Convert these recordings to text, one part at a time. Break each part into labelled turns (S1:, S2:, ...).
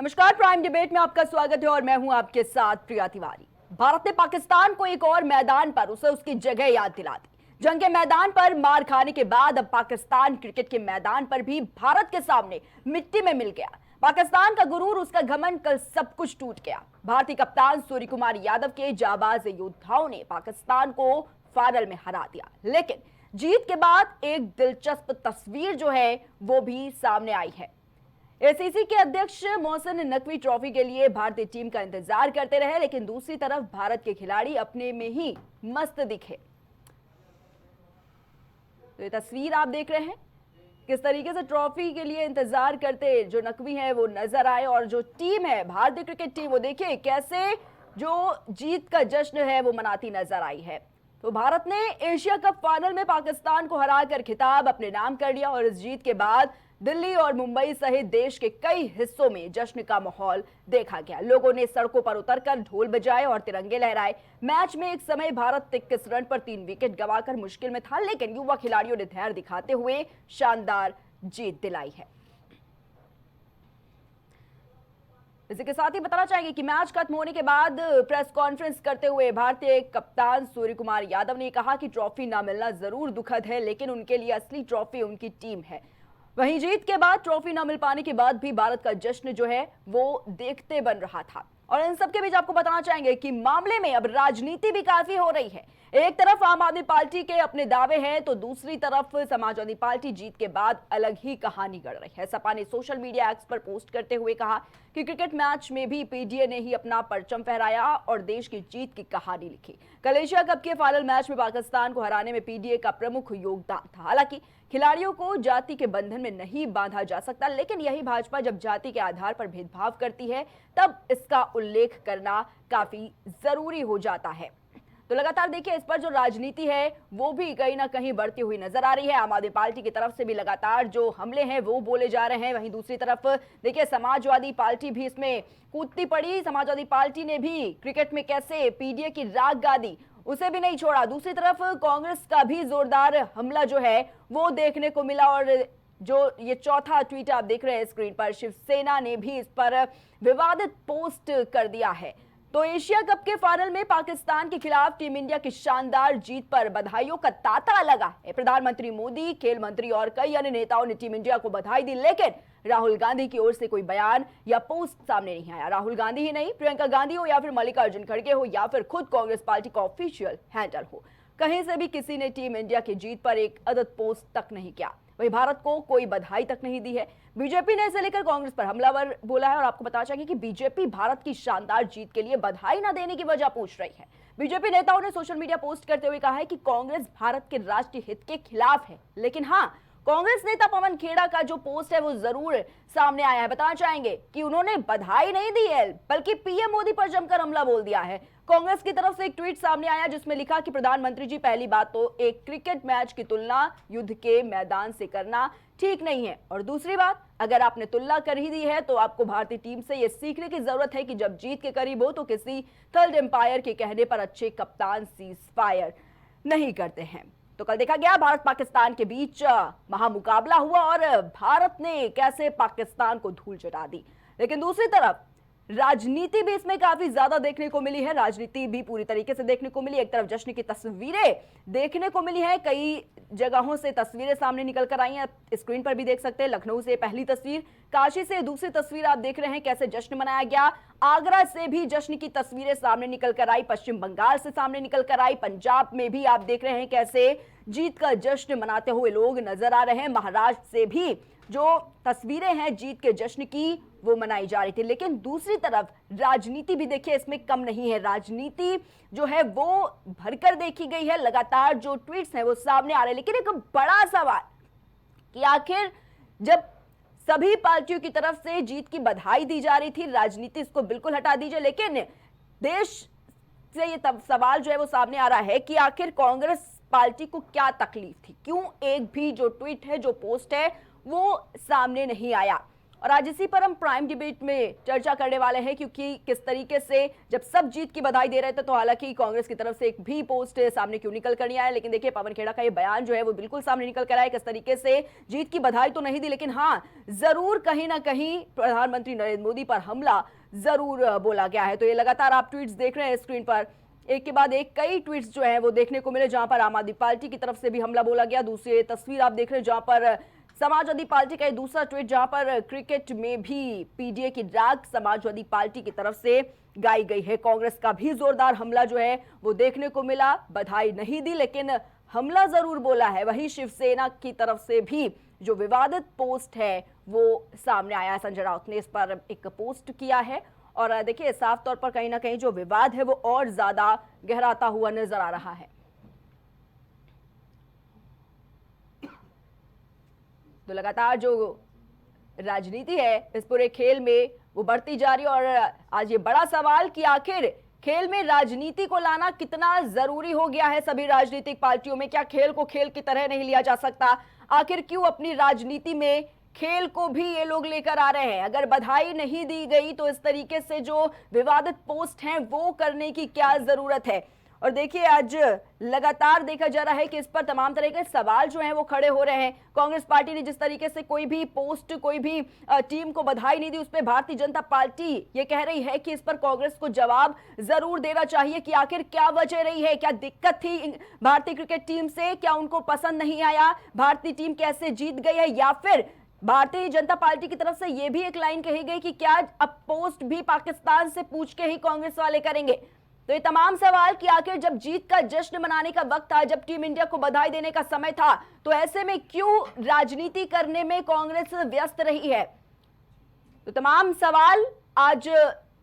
S1: नमस्कार, prime debate में आपका स्वागत है और मैं हूं आपके साथ प्रिया तिवारी। भारत ने पाकिस्तान को एक और मैदान पर उसे उसकी जगह याद दिला दी। जंग के मैदान पर मार खाने के बाद अब पाकिस्तान क्रिकेट के मैदान पर भी भारत के सामने मिट्टी में मिल गया। पाकिस्तान का गुरूर, उसका घमंड, कल सब कुछ टूट गया। भारतीय कप्तान सूर्य कुमार यादव के जाबाज योद्धाओं ने पाकिस्तान को फाइनल में हरा दिया, लेकिन जीत के बाद एक दिलचस्प तस्वीर जो है वो भी सामने आई है। एसीसी के अध्यक्ष मोहसिन नकवी ट्रॉफी के लिए भारतीय टीम का इंतजार करते रहे, लेकिन दूसरी तरफ भारत के खिलाड़ी अपने में ही मस्त दिखे। तो ये तस्वीर आप देख रहे हैं, किस तरीके से ट्रॉफी के लिए इंतजार करते जो नकवी हैं वो नजर आए, और जो टीम है भारतीय क्रिकेट टीम, वो देखिए कैसे जो जीत का जश्न है वो मनाती नजर आई है। तो भारत ने एशिया कप फाइनल में पाकिस्तान को हराकर खिताब अपने नाम कर लिया, और इस जीत के बाद दिल्ली और मुंबई सहित देश के कई हिस्सों में जश्न का माहौल देखा गया। लोगों ने सड़कों पर उतरकर ढोल बजाए और तिरंगे लहराए। मैच में एक समय भारत 21 रन पर 3 विकेट गंवाकर मुश्किल में था, लेकिन युवा खिलाड़ियों ने धैर्य दिखाते हुए शानदार जीत दिलाई है। इसी के साथ ही बताना चाहेंगे कि मैच खत्म होने के बाद प्रेस कॉन्फ्रेंस करते हुए भारतीय कप्तान सूर्य कुमार यादव ने कहा कि ट्रॉफी ना मिलना जरूर दुखद है, लेकिन उनके लिए असली ट्रॉफी उनकी टीम है। वहीं जीत के बाद ट्रॉफी न मिल पाने के बाद भी भारत का जश्न जो है वो देखते बन रहा था। और इन सबके बीच आपको बताना चाहेंगे कि मामले में अब राजनीति भी काफी हो रही है। एक तरफ आम आदमी पार्टी के अपने दावे हैं, तो दूसरी तरफ समाजवादी पार्टी जीत के बाद अलग ही कहानी गढ़ रही है। सपा ने सोशल मीडिया एक्स पर पोस्ट करते हुए कहा कि क्रिकेट मैच में भी पीडीए ने ही अपना परचम फहराया और देश की जीत की कहानी लिखी। कल एशिया कप के फाइनल मैच में पाकिस्तान को हराने में पीडीए का प्रमुख योगदान था। हालांकि खिलाड़ियों को जाति के बंधन में नहीं बांधा जा सकता, लेकिन यही भाजपा जब जाति के आधार पर भेदभाव करती है तब इसका उल्लेख करना काफी जरूरी हो जाता है। तो लगातार देखिए इस पर जो राजनीति है वो भी कहीं ना कहीं बढ़ती हुई नजर आ रही है। आम आदमी पार्टी की तरफ से भी लगातार जो हमले हैं वो बोले जा रहे हैं। वहीं दूसरी तरफ देखिए समाजवादी पार्टी भी इसमें कूदती पड़ी। समाजवादी पार्टी ने भी क्रिकेट में कैसे पीडीए की राग गा दी, उसे भी नहीं छोड़ा। दूसरी तरफ कांग्रेस का भी जोरदार हमला जो है वो देखने को मिला, और जो ये चौथा ट्वीट आप देख रहे हैं स्क्रीन पर, शिवसेना ने भी इस पर विवादित पोस्ट कर दिया है। तो एशिया कप के फाइनल में पाकिस्तान के खिलाफ टीम इंडिया की शानदार जीत पर बधाइयों का तांता लगा है। प्रधानमंत्री मोदी, खेल मंत्री और कई अन्य नेताओं ने टीम इंडिया को बधाई दी, लेकिन राहुल गांधी की ओर से कोई बयान या पोस्ट सामने नहीं आया। राहुल गांधी ही नहीं, प्रियंका गांधी हो या फिर मल्लिकार्जुन खड़गे हो या फिर खुद कांग्रेस पार्टी का ऑफिशियल हैंडल हो, कहीं से भी किसी ने टीम इंडिया की जीत पर एक अदद पोस्ट तक नहीं किया। वहीं भारत को कोई बधाई तक नहीं दी है। बीजेपी ने इसे लेकर कांग्रेस पर हमलावर बोला है, और आपको बताना चाहिए कि बीजेपी भारत की शानदार जीत के लिए बधाई न देने की वजह पूछ रही है। बीजेपी नेताओं ने सोशल मीडिया पोस्ट करते हुए कहा है कि कांग्रेस भारत के राष्ट्रीय हित के खिलाफ है, लेकिन हाँ, कांग्रेस नेता पवन खेड़ा का जो पोस्ट है वो जरूर सामने आया है। बताना चाहेंगे कि उन्होंने बधाई नहीं दी है, बल्कि पीएम मोदी पर जमकर हमला बोल दिया है। कांग्रेस की तरफ से एक ट्वीट सामने आया जिसमें लिखा कि प्रधानमंत्री जी, पहली बात तो एक क्रिकेट मैच की तुलना युद्ध के मैदान से करना ठीक नहीं है, और दूसरी बात, अगर आपने तुलना कर ही दी है तो आपको भारतीय टीम से यह सीखने की जरूरत है कि जब जीत के करीब हो तो किसी थर्ड एम्पायर के कहने पर अच्छे कप्तान सीज फायर नहीं करते हैं। तो कल देखा गया भारत पाकिस्तान के बीच महामुकाबला हुआ और भारत ने कैसे पाकिस्तान को धूल चटा दी, लेकिन दूसरी तरफ राजनीति भी इसमें काफी ज्यादा देखने को मिली है। राजनीति भी पूरी तरीके से देखने को मिली। एक तरफ जश्न की तस्वीरें देखने को मिली है, कई जगहों से तस्वीरें सामने निकल कर आई हैं, स्क्रीन पर भी देख सकते हैं। लखनऊ से पहली तस्वीर, काशी से दूसरी तस्वीर आप देख रहे हैं कैसे जश्न मनाया गया। आगरा से भी जश्न की तस्वीरें सामने निकल कर आई, पश्चिम बंगाल से सामने निकल कर आई, पंजाब में भी आप देख रहे हैं कैसे जीत का जश्न मनाते हुए लोग नजर आ रहे हैं। महाराष्ट्र से भी जो तस्वीरें हैं जीत के जश्न की वो मनाई जा रही थी, लेकिन दूसरी तरफ राजनीति भी देखिए इसमें कम नहीं है। राजनीति जो है वो भरकर देखी गई है। लगातार जो ट्वीट्स हैं वो सामने आ रहे हैं, लेकिन एक बड़ा सवाल कि आखिर जब सभी पार्टियों की तरफ से जीत की बधाई दी जा रही थी, राजनीति इसको बिल्कुल हटा दीजिए, लेकिन देश से ये सवाल जो है वो सामने आ रहा है कि आखिर कांग्रेस पार्टी को क्या तकलीफ थी, क्यों एक भी जो ट्वीट है, जो पोस्ट है वो सामने नहीं आया। और आज इसी पर हम प्राइम डिबेट में चर्चा करने वाले हैं, क्योंकि किस तरीके से जब सब जीत की बधाई दे रहे थे तो हालांकि कांग्रेस की तरफ से एक भी पोस्ट सामने क्यों निकल कर नहीं आया, लेकिन देखिए पवन खेड़ा का ये बयान जो है वो बिल्कुल सामने निकल कर आया। किस तरीके से जीत की बधाई तो नहीं दी, लेकिन हाँ जरूर कहीं ना कहीं प्रधानमंत्री नरेंद्र मोदी पर हमला जरूर बोला गया है। तो ये लगातार आप ट्वीट्स देख रहे हैं स्क्रीन पर, एक के बाद एक कई ट्वीट्स जो है वो देखने को मिले, जहां पर आम आदमी पार्टी की तरफ से भी हमला बोला गया। दूसरी तस्वीर आप देख रहे हैं जहां पर समाजवादी पार्टी का एक दूसरा ट्वीट, जहां पर क्रिकेट में भी पीडीए की ड्रैग समाजवादी पार्टी की तरफ से गाई गई है। कांग्रेस का भी जोरदार हमला जो है वो देखने को मिला, बधाई नहीं दी लेकिन हमला जरूर बोला है। वहीं शिवसेना की तरफ से भी जो विवादित पोस्ट है वो सामने आया है। संजय राउत ने इस पर एक पोस्ट किया है और देखिए साफ तौर पर कहीं ना कहीं जो विवाद है वो और ज्यादा गहराता हुआ नजर आ रहा है। तो लगातार जो राजनीति है इस पूरे खेल में वो बढ़ती जा रही है और आज ये बड़ा सवाल कि आखिर खेल में राजनीति को लाना कितना जरूरी हो गया है सभी राजनीतिक पार्टियों में। क्या खेल को खेल की तरह नहीं लिया जा सकता? आखिर क्यों अपनी राजनीति में खेल को भी ये लोग लेकर आ रहे हैं? अगर बधाई नहीं दी गई तो इस तरीके से जो विवादित पोस्ट हैं वो करने की क्या जरूरत है? और देखिए आज लगातार देखा जा रहा है कि इस पर तमाम तरह के सवाल जो हैं वो खड़े हो रहे हैं। कांग्रेस पार्टी ने जिस तरीके से कोई भी पोस्ट, कोई भी टीम को बधाई नहीं दी, उस पर भारतीय जनता पार्टी ये कह रही है कि इस पर कांग्रेस को जवाब जरूर देना चाहिए कि आखिर क्या वजह रही है, क्या दिक्कत थी भारतीय क्रिकेट टीम से, क्या उनको पसंद नहीं आया, भारतीय टीम कैसे जीत गई है, या फिर भारतीय जनता पार्टी की तरफ से यह भी एक लाइन कही गई कि क्या अब पोस्ट भी पाकिस्तान से पूछ के ही कांग्रेस वाले करेंगे। तो ये तमाम सवाल कि आखिर जब जीत का जश्न मनाने का वक्त था, जब टीम इंडिया को बधाई देने का समय था, तो ऐसे में क्यों राजनीति करने में कांग्रेस व्यस्त रही है? तो तमाम सवाल आज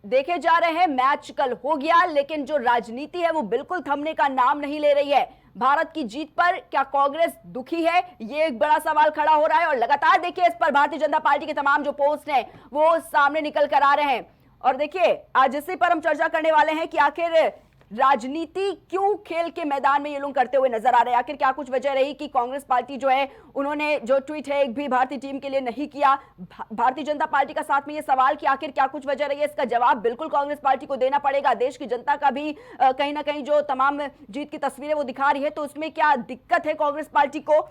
S1: देखे जा रहे हैं। मैच कल हो गया लेकिन जो राजनीति है वो बिल्कुल थमने का नाम नहीं ले रही है। भारत की जीत पर क्या कांग्रेस दुखी है, ये एक बड़ा सवाल खड़ा हो रहा है और लगातार देखिए इस पर भारतीय जनता पार्टी के तमाम जो पोस्ट हैं वो सामने निकल कर आ रहे हैं। और देखिए आज इसी पर हम चर्चा करने वाले हैं कि आखिर राजनीति क्यों खेल के मैदान में ये लोग करते हुए नजर आ रहे हैं। आखिर क्या कुछ वजह रही कि कांग्रेस पार्टी जो है उन्होंने जो ट्वीट है एक भी भारतीय टीम के लिए नहीं किया। भारतीय जनता पार्टी का साथ में ये सवाल कि आखिर क्या कुछ वजह रही है, इसका जवाब बिल्कुल कांग्रेस पार्टी को देना पड़ेगा। देश की जनता का भी कहीं ना कहीं जो तमाम जीत की तस्वीरें वो दिखा रही है, तो उसमें क्या दिक्कत है कांग्रेस पार्टी को?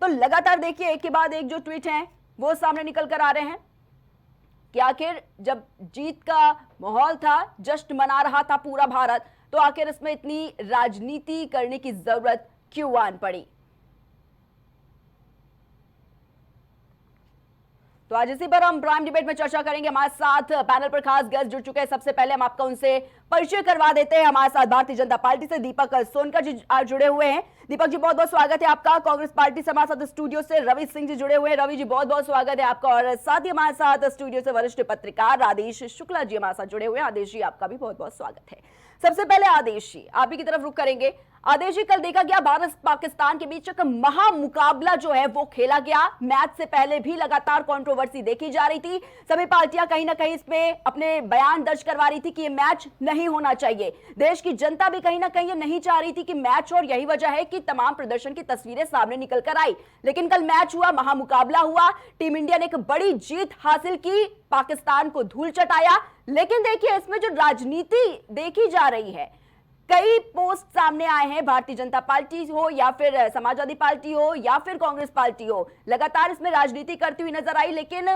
S1: तो लगातार देखिए एक के बाद एक जो ट्वीट है वो सामने निकल कर आ रहे हैं कि आखिर जब जीत का माहौल था, जश्न मना रहा था पूरा भारत, तो आखिर इसमें इतनी राजनीति करने की जरूरत क्यों आन पड़ी? तो आज इसी पर हम प्राइम डिबेट में चर्चा करेंगे। हमारे साथ पैनल पर खास गेस्ट जुड़ चुके हैं। सबसे पहले हम आपका उनसे परिचय करवा देते हैं। हमारे साथ भारतीय जनता पार्टी से दीपक सोनकर जी आज जुड़े हुए हैं। दीपक जी बहुत बहुत स्वागत है आपका। कांग्रेस पार्टी से हमारे साथ स्टूडियो से रवि सिंह जी जुड़े हुए हैं। रवि जी बहुत बहुत स्वागत है आपका। और साथ ही हमारे साथ स्टूडियो से वरिष्ठ पत्रकार आदेश शुक्ला जी हमारे साथ जुड़े हुए हैं। आदेश जी आपका भी बहुत बहुत स्वागत है। सबसे पहले आदेश जी आप ही की तरफ रुख करेंगे। आदेश जी कल देखा गया भारत पाकिस्तान के बीच एक महामुकाबला जो है वो खेला गया। मैच से पहले भी लगातार कंट्रोवर्सी देखी जा रही थी। सभी पार्टियां कहीं ना कहीं इसमें अपने बयान दर्ज करवा रही थी कि ये मैच नहीं होना चाहिए। देश की जनता भी कहीं ना कहीं ये नहीं चाह रही थी कि मैच, और यही वजह है कि तमाम प्रदर्शन की तस्वीरें सामने निकल कर आई। लेकिन कल मैच हुआ, महामुकाबला हुआ, टीम इंडिया ने एक बड़ी जीत हासिल की, पाकिस्तान को धूल चटाया। लेकिन देखिए इसमें जो राजनीति देखी जा रही है, कई पोस्ट सामने आए हैं, भारतीय जनता पार्टी हो या फिर समाजवादी पार्टी हो या फिर कांग्रेस पार्टी हो, लगातार इसमें राजनीति करती हुई नजर आई। लेकिन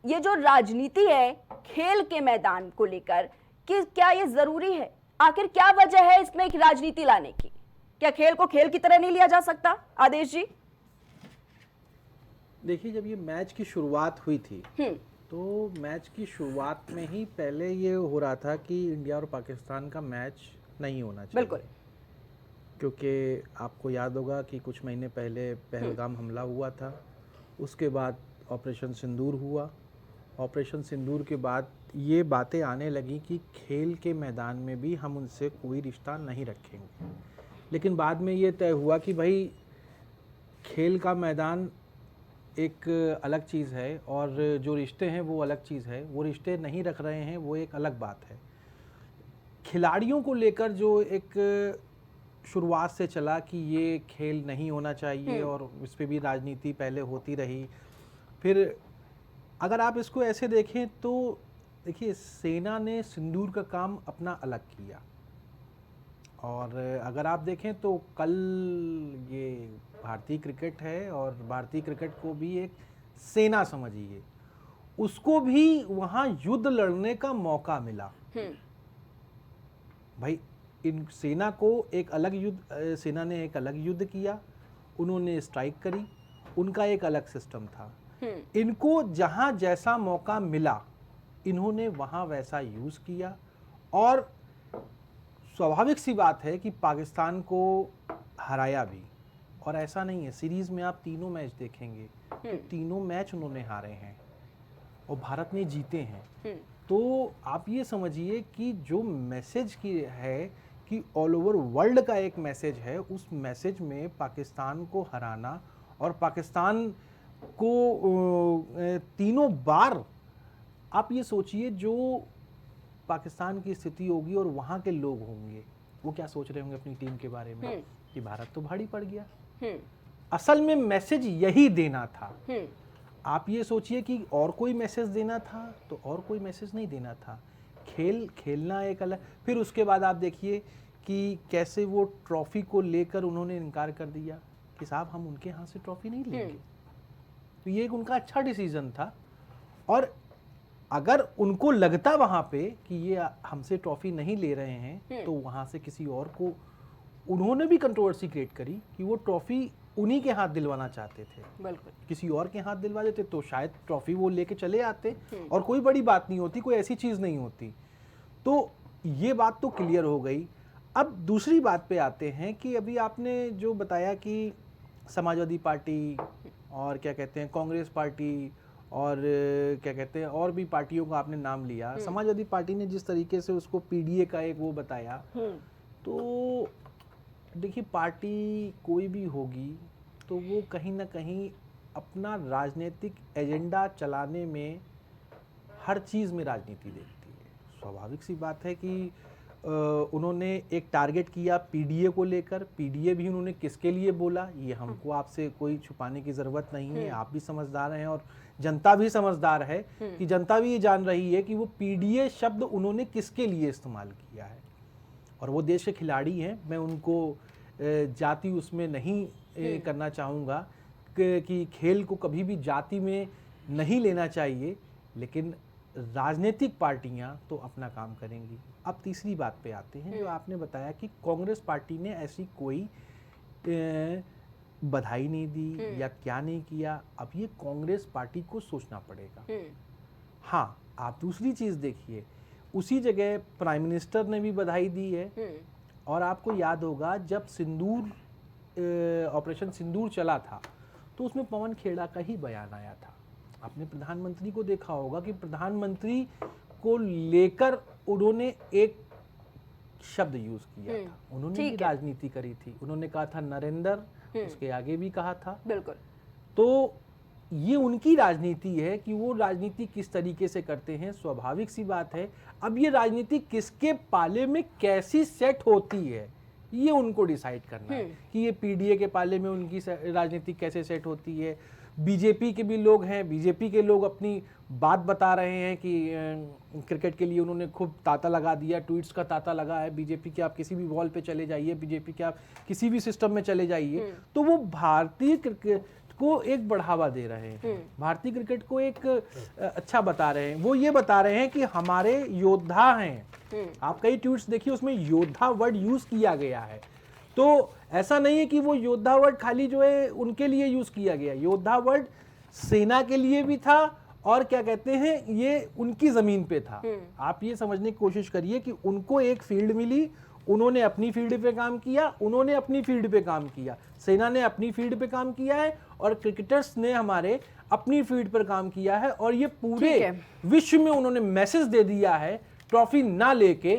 S1: ये जो राजनीति है खेल के मैदान को लेकर, कि क्या ये जरूरी है? आखिर क्या वजह है इसमें एक राजनीति लाने की? क्या खेल को खेल की तरह नहीं लिया जा सकता? आदेश जी
S2: देखिए, जब ये मैच की शुरुआत हुई थी तो मैच की शुरुआत में ही पहले ये हो रहा था कि इंडिया और पाकिस्तान का मैच नहीं होना चाहिए।
S1: बिल्कुल,
S2: क्योंकि आपको याद होगा कि कुछ महीने पहले पहलगाम हमला हुआ था, उसके बाद ऑपरेशन सिंदूर हुआ। ऑपरेशन सिंदूर के बाद ये बातें आने लगी कि खेल के मैदान में भी हम उनसे कोई रिश्ता नहीं रखेंगे। लेकिन बाद में ये तय हुआ कि भाई खेल का मैदान एक अलग चीज़ है और जो रिश्ते हैं वो अलग चीज़ है। वो रिश्ते नहीं रख रहे हैं वो एक अलग बात है। खिलाड़ियों को लेकर जो एक शुरुआत से चला कि ये खेल नहीं होना चाहिए और इस पर भी राजनीति पहले होती रही। फिर अगर आप इसको ऐसे देखें तो देखिए, सेना ने सिंदूर का काम अपना अलग किया, और अगर आप देखें तो कल ये भारतीय क्रिकेट है और भारतीय क्रिकेट को भी एक सेना समझिए, उसको भी वहाँ युद्ध लड़ने का मौका मिला। भाई, इन सेना को एक अलग युद्ध, सेना ने एक अलग युद्ध किया, उन्होंने स्ट्राइक करी, उनका एक अलग सिस्टम था। इनको जहाँ जैसा मौका मिला इन्होंने वहाँ वैसा यूज़ किया, और स्वाभाविक सी बात है कि पाकिस्तान को हराया भी। और ऐसा नहीं है, सीरीज़ में आप तीनों मैच देखेंगे तो तीनों मैच उन्होंने हारे हैं और भारत ने जीते हैं। तो आप ये समझिए कि जो मैसेज की है कि ऑल ओवर वर्ल्ड का एक मैसेज है, उस मैसेज में पाकिस्तान को हराना और पाकिस्तान को तीनों बार, आप ये सोचिए जो पाकिस्तान की स्थिति होगी और वहाँ के लोग होंगे वो क्या सोच रहे होंगे अपनी टीम के बारे में कि भारत तो भारी पड़ गया। असल में मैसेज यही देना था। आप ये सोचिए कि और कोई मैसेज देना था तो और कोई मैसेज नहीं देना था। खेलना एक अलग। फिर उसके बाद आप देखिए कि कैसे वो ट्रॉफी को लेकर उन्होंने इनकार कर दिया कि साहब हम उनके हाथ से ट्रॉफी नहीं लेंगे। तो ये एक उनका अच्छा डिसीजन था, और अगर उनको लगता वहाँ पे कि ये हमसे ट्रॉफी नहीं ले रहे हैं तो वहाँ से किसी और को, उन्होंने भी कंट्रोवर्सी क्रिएट करी कि वो ट्रॉफी उन्हीं के हाथ दिलवाना चाहते थे। बिल्कुल, किसी और के हाथ दिलवा देते तो शायद ट्रॉफी वो लेके चले आते और कोई बड़ी बात नहीं होती, कोई ऐसी चीज़ नहीं होती। तो ये बात तो क्लियर हो गई। अब दूसरी बात पे आते हैं कि अभी आपने जो बताया कि समाजवादी पार्टी और क्या कहते हैं कांग्रेस पार्टी और क्या कहते हैं और भी पार्टियों का आपने नाम लिया। समाजवादी पार्टी ने जिस तरीके से उसको पीडीए का एक वो बताया, तो देखिए पार्टी कोई भी होगी तो वो कहीं ना कहीं अपना राजनीतिक एजेंडा चलाने में हर चीज़ में राजनीति देखती है। स्वाभाविक सी बात है कि उन्होंने एक टारगेट किया पीडीए को लेकर। पीडीए भी उन्होंने किसके लिए बोला ये हमको आपसे कोई छुपाने की ज़रूरत नहीं है, आप भी समझदार हैं और जनता भी समझदार है कि जनता भी ये जान रही है कि वो पीडीए शब्द उन्होंने किसके लिए इस्तेमाल किया है। और वो देश के खिलाड़ी हैं, मैं उनको जाति उसमें नहीं करना चाहूँगा कि खेल को कभी भी जाति में नहीं लेना चाहिए, लेकिन राजनीतिक पार्टियां तो अपना काम करेंगी। अब तीसरी बात पे आते हैं, जो आपने बताया कि कांग्रेस पार्टी ने ऐसी कोई बधाई नहीं दी या क्या नहीं किया। अब ये कांग्रेस पार्टी को सोचना पड़ेगा। हाँ, आप दूसरी चीज़ देखिए, उसी जगह प्राइम मिनिस्टर ने भी बधाई दी है। और आपको याद होगा जब सिंदूर ऑपरेशन सिंदूर चला था तो उसमें पवन खेड़ा का ही बयान आया था। आपने प्रधानमंत्री को देखा होगा कि प्रधानमंत्री को लेकर उन्होंने एक शब्द यूज किया था, उन्होंने भी राजनीति करी थी। उन्होंने कहा था नरेंद्र, उसके आगे भी कहा था। बिल्कुल। तो ये उनकी राजनीति है कि वो राजनीति किस तरीके से करते हैं। स्वाभाविक सी बात है, अब ये राजनीति किसके पाले में कैसी सेट होती है ये उनको डिसाइड करना है कि ये पीडीए के पाले में उनकी राजनीति कैसे सेट होती है। बीजेपी के भी लोग हैं, बीजेपी के लोग अपनी बात बता रहे हैं कि क्रिकेट के लिए उन्होंने खूब तांता लगा दिया, ट्वीट्स का तांता लगा है। बीजेपी के आप किसी भी वॉल पे चले जाइए, बीजेपी के आप किसी भी सिस्टम में चले जाइए, तो वो भारतीय क्रिकेट को एक बढ़ावा दे रहे हैं, भारतीय क्रिकेट को एक अच्छा बता रहे हैं। वो ये बता रहे हैं कि हमारे योद्धा हैं। आप कई ट्वीट्स देखिए उसमें योद्धा वर्ड यूज किया गया है। तो ऐसा नहीं है कि वो योद्धा वर्ड खाली जो है उनके लिए यूज किया गया, योद्धा वर्ड सेना के लिए भी था और क्या कहते हैं ये उनकी जमीन पे था। आप ये समझने की कोशिश करिए कि उनको एक फील्ड मिली, उन्होंने अपनी फील्ड पे काम किया, उन्होंने अपनी फील्ड पे काम किया, सेना ने अपनी फील्ड पे काम किया है और क्रिकेटर्स ने हमारे अपनी फील्ड पर काम किया है। और ये पूरे विश्व में उन्होंने मैसेज दे दिया है ट्रॉफी ना लेके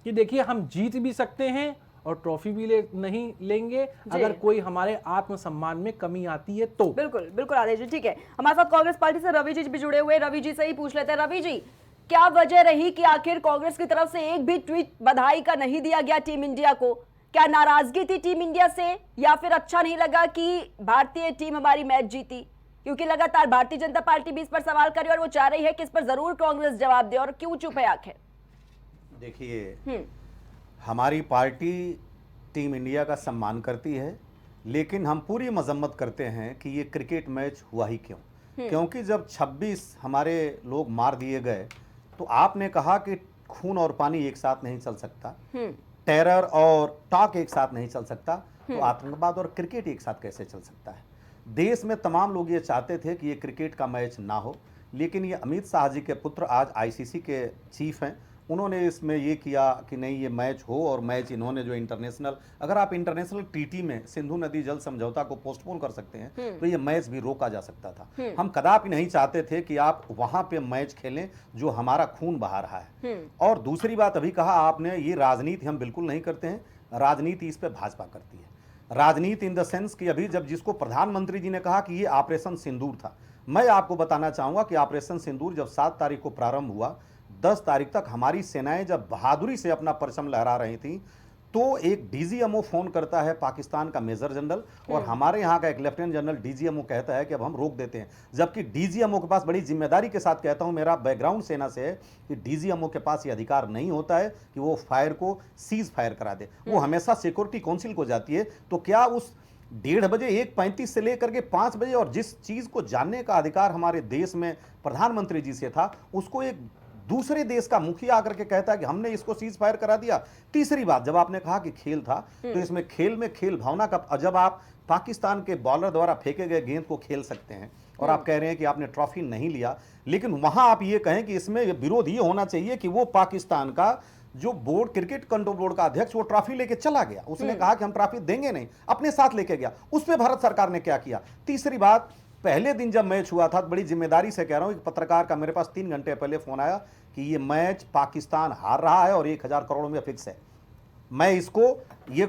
S2: कि देखिए हम जीत भी सकते हैं और ट्रॉफी भी नहीं लेंगे अगर कोई हमारे आत्मसम्मान में कमी आती है तो।
S1: बिल्कुल बिल्कुल आदेश जी, ठीक है। हमारे साथ कांग्रेस पार्टी से रवि जी भी जुड़े हुए। रवि जी से ही पूछ लेते हैं। रवि जी, क्या वजह रही कि आखिर कांग्रेस की तरफ से एक भी ट्वीट बधाई का नहीं दिया गया टीम इंडिया को? क्या नाराजगी थी टीम इंडिया से या फिर अच्छा नहीं लगा कि भारतीय टीम हमारी मैच जीती? क्योंकि लगातार भारतीय जनता पार्टी भी इस पर सवाल कर रही है और वो चाह रही है कि इस पर जरूर कांग्रेस जवाब दे, और क्यों चुप है आखिर?
S3: देखिए, हमारी पार्टी टीम इंडिया का सम्मान करती है, लेकिन हम पूरी मजम्मत करते हैं कि ये क्रिकेट मैच हुआ ही क्यों। क्योंकि जब 26 हमारे लोग मार दिए गए तो आपने कहा कि खून और पानी एक साथ नहीं चल सकता, टेरर और टॉक एक साथ नहीं चल सकता, तो आतंकवाद और क्रिकेट एक साथ कैसे चल सकता है। देश में तमाम लोग ये चाहते थे कि ये क्रिकेट का मैच ना हो, लेकिन ये अमित शाह जी के पुत्र आज आईसीसी के चीफ हैं, उन्होंने इसमें ये किया कि नहीं ये मैच हो, और मैच इन्होंने जो इंटरनेशनल, अगर आप इंटरनेशनल ट्रीटी में सिंधु नदी जल समझौता को पोस्टपोन कर सकते हैं तो ये मैच भी रोका जा सकता था। हम कदापि नहीं चाहते थे कि आप वहां पे मैच खेलें जो हमारा खून बहा रहा है। और दूसरी बात अभी कहा आपने, ये राजनीति हम बिल्कुल नहीं करते हैं, राजनीति इस पे भाजपा करती है। राजनीति इन द सेंस कि अभी जब जिसको प्रधानमंत्री जी ने कहा कि ये ऑपरेशन सिंदूर था, मैं आपको बताना चाहूंगा कि ऑपरेशन सिंदूर जब 7 तारीख को प्रारंभ हुआ, 10 तारीख तक हमारी सेनाएं जब बहादुरी से अपना परचम लहरा रही थी, तो एक डीजीएमओ फोन करता है पाकिस्तान का मेजर जनरल, और हमारे यहाँ का एक लेफ्टिनेंट जनरल डीजीएमओ कहता है कि अब हम रोक देते हैं। जबकि डीजीएमओ के पास, बड़ी जिम्मेदारी के साथ कहता हूं, मेरा बैकग्राउंड सेना से है कि डीजीएमओ के पास ये अधिकार नहीं होता है कि वो फायर को सीज फायर करा दे, वो हमेशा सिक्योरिटी काउंसिल को जाती है। तो क्या उस 1:30 बजे 1:35 से लेकर के 5 बजे, और जिस चीज को जानने का अधिकार हमारे देश में प्रधानमंत्री जी से था, उसको एक दूसरे देश का मुखिया आकर के कहता है कि हमने इसको सीज फायर करा दिया। तीसरी बात, जब आपने कहा कि खेल था, तो इसमें खेल में खेल भावना का, जब आप पाकिस्तान के बॉलर द्वारा फेंके गए गेंद को खेल सकते हैं और आप कह रहे हैं कि आपने ट्रॉफी नहीं लिया, लेकिन वहां आप ये कहें कि इसमें विरोध ये होना चाहिए कि वो पाकिस्तान का जो बोर्ड, क्रिकेट कंट्रोल बोर्ड का अध्यक्ष, वो ट्रॉफी लेके चला गया, उसने कहा कि हम ट्रॉफी देंगे नहीं, अपने साथ लेके गया, उस पर भारत सरकार ने क्या किया। तीसरी बात, पहले दिन जब मैच हुआ था, बड़ी जिम्मेदारी से कह रहा हूं, एक पत्रकार का मेरे पास 3 घंटे पहले फोन आया कि ये मैच पाकिस्तान हार रहा है और 1000 करोड़ में फिक्स है। मैं इसको ये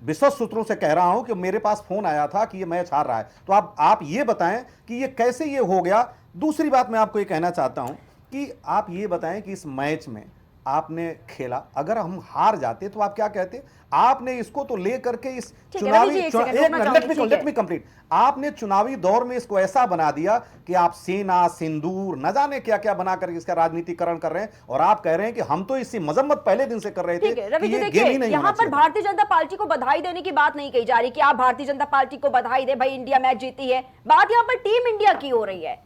S3: विश्वस्त सूत्रों से कह रहा हूं कि मेरे पास फोन आया था कि ये मैच हार रहा है। तो आप ये बताएं कि ये कैसे ये हो गया। दूसरी बात मैं आपको ये कहना चाहता हूं कि आप ये बताएं कि इस मैच में आपने खेला, अगर हम हार जाते तो आप क्या कहते? आपने इसको तो लेकर के इस चुनावी, लेट मी कंप्लीट, आपने चुनावी दौर में इसको ऐसा बना दिया कि आप सेना, सिंदूर, न जाने क्या क्या बनाकर इसका राजनीतिकरण कर रहे हैं, और आप कह रहे हैं कि हम तो इसकी मजम्मत पहले दिन से कर रहे थे कि ये गेम ही नहीं।
S1: यहाँ पर भारतीय जनता पार्टी को बधाई देने की बात नहीं कही जा रही कि आप भारतीय जनता पार्टी को बधाई दे, भाई इंडिया मैच जीती है। बात यहाँ पर टीम इंडिया की हो रही है।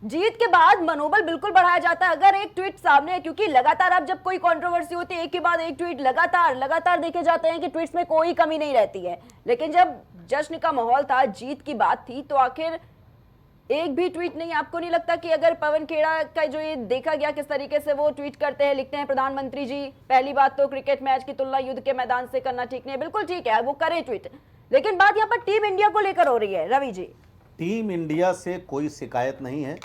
S1: जीत के बाद मनोबल बिल्कुल बढ़ाया जाता है अगर एक ट्वीट सामने है, क्योंकि लगातार अब जब कोई कंट्रोवर्सी होती है, एक के बाद एक ट्वीट लगातार देखे जाते हैं कि ट्वीट्स में कोई कमी नहीं रहती है। लेकिन जब जश्न का माहौल था, जीत की बात थी, तो आखिर एक भी ट्वीट नहीं। आपको नहीं लगता कि अगर पवन खेड़ा का जो ये देखा गया किस तरीके से वो ट्वीट करते हैं, लिखते हैं प्रधानमंत्री जी, पहली बात तो क्रिकेट मैच की तुलना युद्ध के मैदान से करना ठीक नहीं है। बिल्कुल ठीक है, वो करें ट्वीट, लेकिन बात यहाँ पर टीम इंडिया को लेकर हो रही है। रवि जी,
S3: टीम इंडिया से कोई शिकायत नहीं है,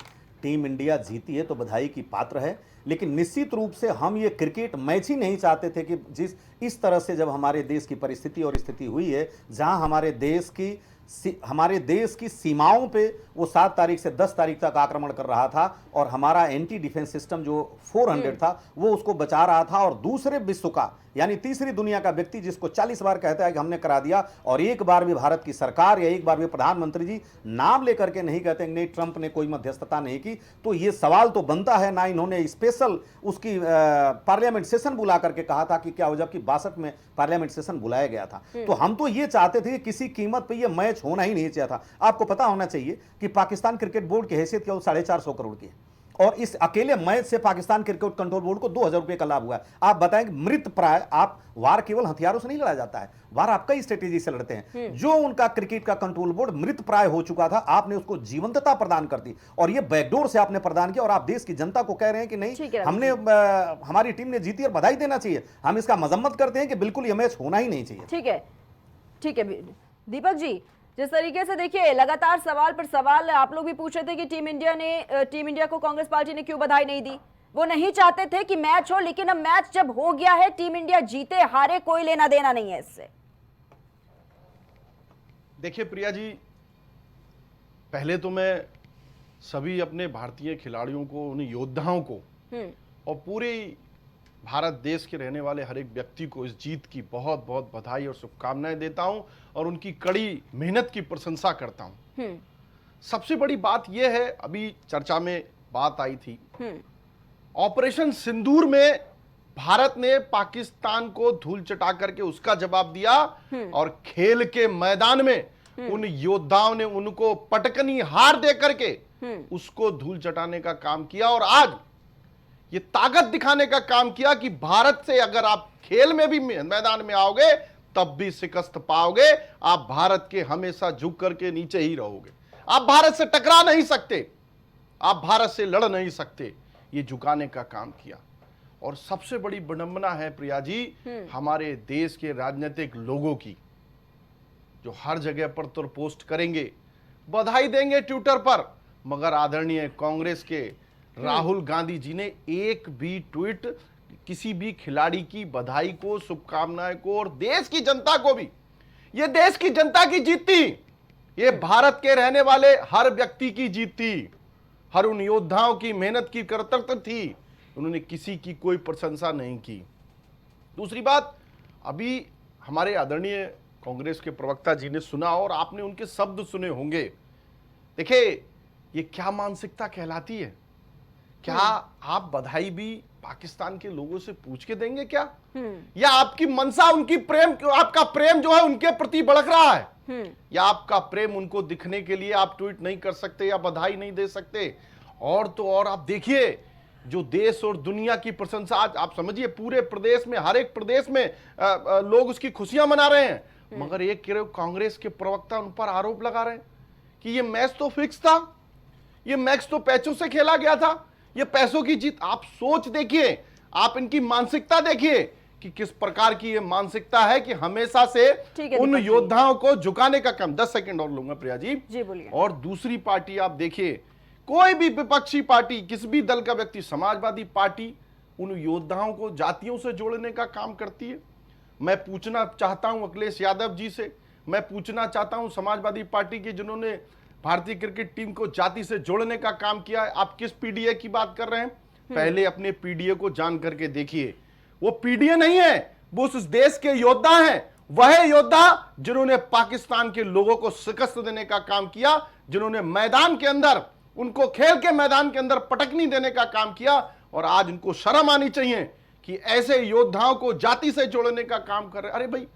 S3: टीम इंडिया जीती है तो बधाई की पात्र है, लेकिन निश्चित रूप से हम ये क्रिकेट मैच ही नहीं चाहते थे कि जिस इस तरह से जब हमारे देश की परिस्थिति और स्थिति हुई है, जहां हमारे देश की सीमाओं पे वो 7 तारीख से 10 तारीख तक आक्रमण कर रहा था, और हमारा एंटी डिफेंस सिस्टम जो 400 था वो उसको बचा रहा था, और दूसरे विश्व का, यानी तीसरी दुनिया का व्यक्ति जिसको 40 बार कहता है कि हमने करा दिया, और एक बार भी भारत की सरकार या एक बार भी प्रधानमंत्री जी नाम लेकर के नहीं कहते नहीं ट्रंप ने कोई मध्यस्थता नहीं की, तो ये सवाल तो बनता है ना। इन्होंने स्पेशल उसकी पार्लियामेंट सेशन बुला करके कहा था कि क्या हो, जबकि 62 में पार्लियामेंट सेशन बुलाया गया था। तो हम तो ये चाहते थे कि किसी कीमत पर यह मैच होना ही नहीं चाहिए था। आपको पता होना चाहिए कि पाकिस्तान क्रिकेट बोर्ड की हैसियत केवल 450 करोड़ की है, और इस अकेले मैच से पाकिस्तान क्रिकेट कंट्रोल बोर्ड को 2000 रुपए का लाभ हुआ है। आप बताएं कि मृत प्राय, आप वार केवल हथियारों से नहीं लड़ा जाता है, वार आप कई स्ट्रेटेजी से लड़ते हैं। जो उनका क्रिकेट का कंट्रोल बोर्ड मृत प्राय हो चुका था, आपने उसको जीवंतता प्रदान कर दी, और ये बैकडोर से आपने प्रदान किया, और आप देश की जनता को कह रहे हैं कि नहीं हमने हमारी टीम ने जीती और बधाई देना चाहिए। हम इसका मजम्मत करते हैं कि बिल्कुल यह मैच होना ही नहीं चाहिए।
S1: ठीक है दीपक जी, जिस तरीके से देखिए लगातार सवाल पर सवाल आप लोग भी पूछ रहे थे कि टीम इंडिया को कांग्रेस पार्टी ने क्यों बधाई नहीं दी। वो नहीं चाहते थे कि मैच हो, लेकिन अब मैच जब हो गया है, टीम इंडिया जीते हारे कोई लेना देना नहीं है इससे।
S4: देखिए प्रिया जी, पहले तो मैं सभी अपने भारतीय खिलाड़ियों को, उन योद्धाओं को और पूरे भारत देश के रहने वाले हर एक व्यक्ति को इस जीत की बहुत बहुत बधाई और शुभकामनाएं देता हूं, और उनकी कड़ी मेहनत की प्रशंसा करता हूं। सबसे बड़ी बात यह है, अभी चर्चा में बात आई थी, ऑपरेशन सिंदूर में भारत ने पाकिस्तान को धूल चटा करके उसका जवाब दिया और खेल के मैदान में उन योद्धाओं ने उनको पटकनी हार दे करके उसको धूल चटाने का काम किया। और आज ये ताकत दिखाने का काम किया कि भारत से अगर आप खेल में भी मैदान में आओगे तब भी शिकस्त पाओगे, आप भारत के हमेशा झुक करके नीचे ही रहोगे, आप भारत से टकरा नहीं सकते, आप भारत से लड़ नहीं सकते। ये झुकाने का काम किया। और सबसे बड़ी विडंबना है प्रिया जी हमारे देश के राजनीतिक लोगों की, जो हर जगह पर तो पोस्ट करेंगे, बधाई देंगे ट्विटर पर, मगर आदरणीय कांग्रेस के राहुल गांधी जी ने एक भी ट्वीट किसी भी खिलाड़ी की बधाई को, शुभकामनाएं को और देश की जनता को भी, ये देश की जनता की जीत थी, ये भारत के रहने वाले हर व्यक्ति की जीत थी, हर उन योद्धाओं की मेहनत की कर्तव्य थी, उन्होंने किसी की कोई प्रशंसा नहीं की। दूसरी बात, अभी हमारे आदरणीय कांग्रेस के प्रवक्ता जी ने सुना और आपने उनके शब्द सुने होंगे। देखिए, ये क्या मानसिकता कहलाती है? क्या आप बधाई भी पाकिस्तान के लोगों से पूछ के देंगे क्या? या आपकी मनसा, उनकी प्रेम, आपका प्रेम जो है उनके प्रति भड़क रहा है, या आपका प्रेम उनको दिखने के लिए आप ट्वीट नहीं कर सकते या बधाई नहीं दे सकते? और तो और आप देखिए, जो देश और दुनिया की प्रशंसा, आज आप समझिए पूरे प्रदेश में, हर एक प्रदेश में लोग उसकी खुशियां मना रहे हैं, मगर एक कांग्रेस के प्रवक्ता उन पर आरोप लगा रहे हैं कि ये मैच तो फिक्स था, ये मैच तो पैसों से खेला गया था, ये पैसों की जीत। आप सोच देखिए, आप इनकी मानसिकता देखिए कि किस प्रकार की ये मानसिकता है कि हमेशा से उन योद्धाओं को झुकाने का काम। 10 सेकंड और लूंगा प्रिया जी।
S1: बोलिए।
S4: और दूसरी पार्टी आप देखिए, कोई भी विपक्षी पार्टी, किसी भी दल का व्यक्ति, समाजवादी पार्टी उन योद्धाओं को जातियों से जोड़ने का काम करती है। मैं पूछना चाहता हूं अखिलेश यादव जी से, मैं पूछना चाहता हूं समाजवादी पार्टी के जिन्होंने भारतीय क्रिकेट टीम को जाति से जोड़ने का काम किया है, आप किस पीडीए की बात कर रहे हैं? पहले अपने पीडीए को जान करके देखिए। वो पीडीए नहीं है, वो उस देश के योद्धा हैं, वह योद्धा जिन्होंने पाकिस्तान के लोगों को शिकस्त देने का काम किया, जिन्होंने मैदान के अंदर, उनको खेल के मैदान के अंदर पटकनी देने का काम किया। और आज उनको शर्म आनी चाहिए कि ऐसे योद्धाओं को जाति से जोड़ने का काम कर रहे। अरे भाई,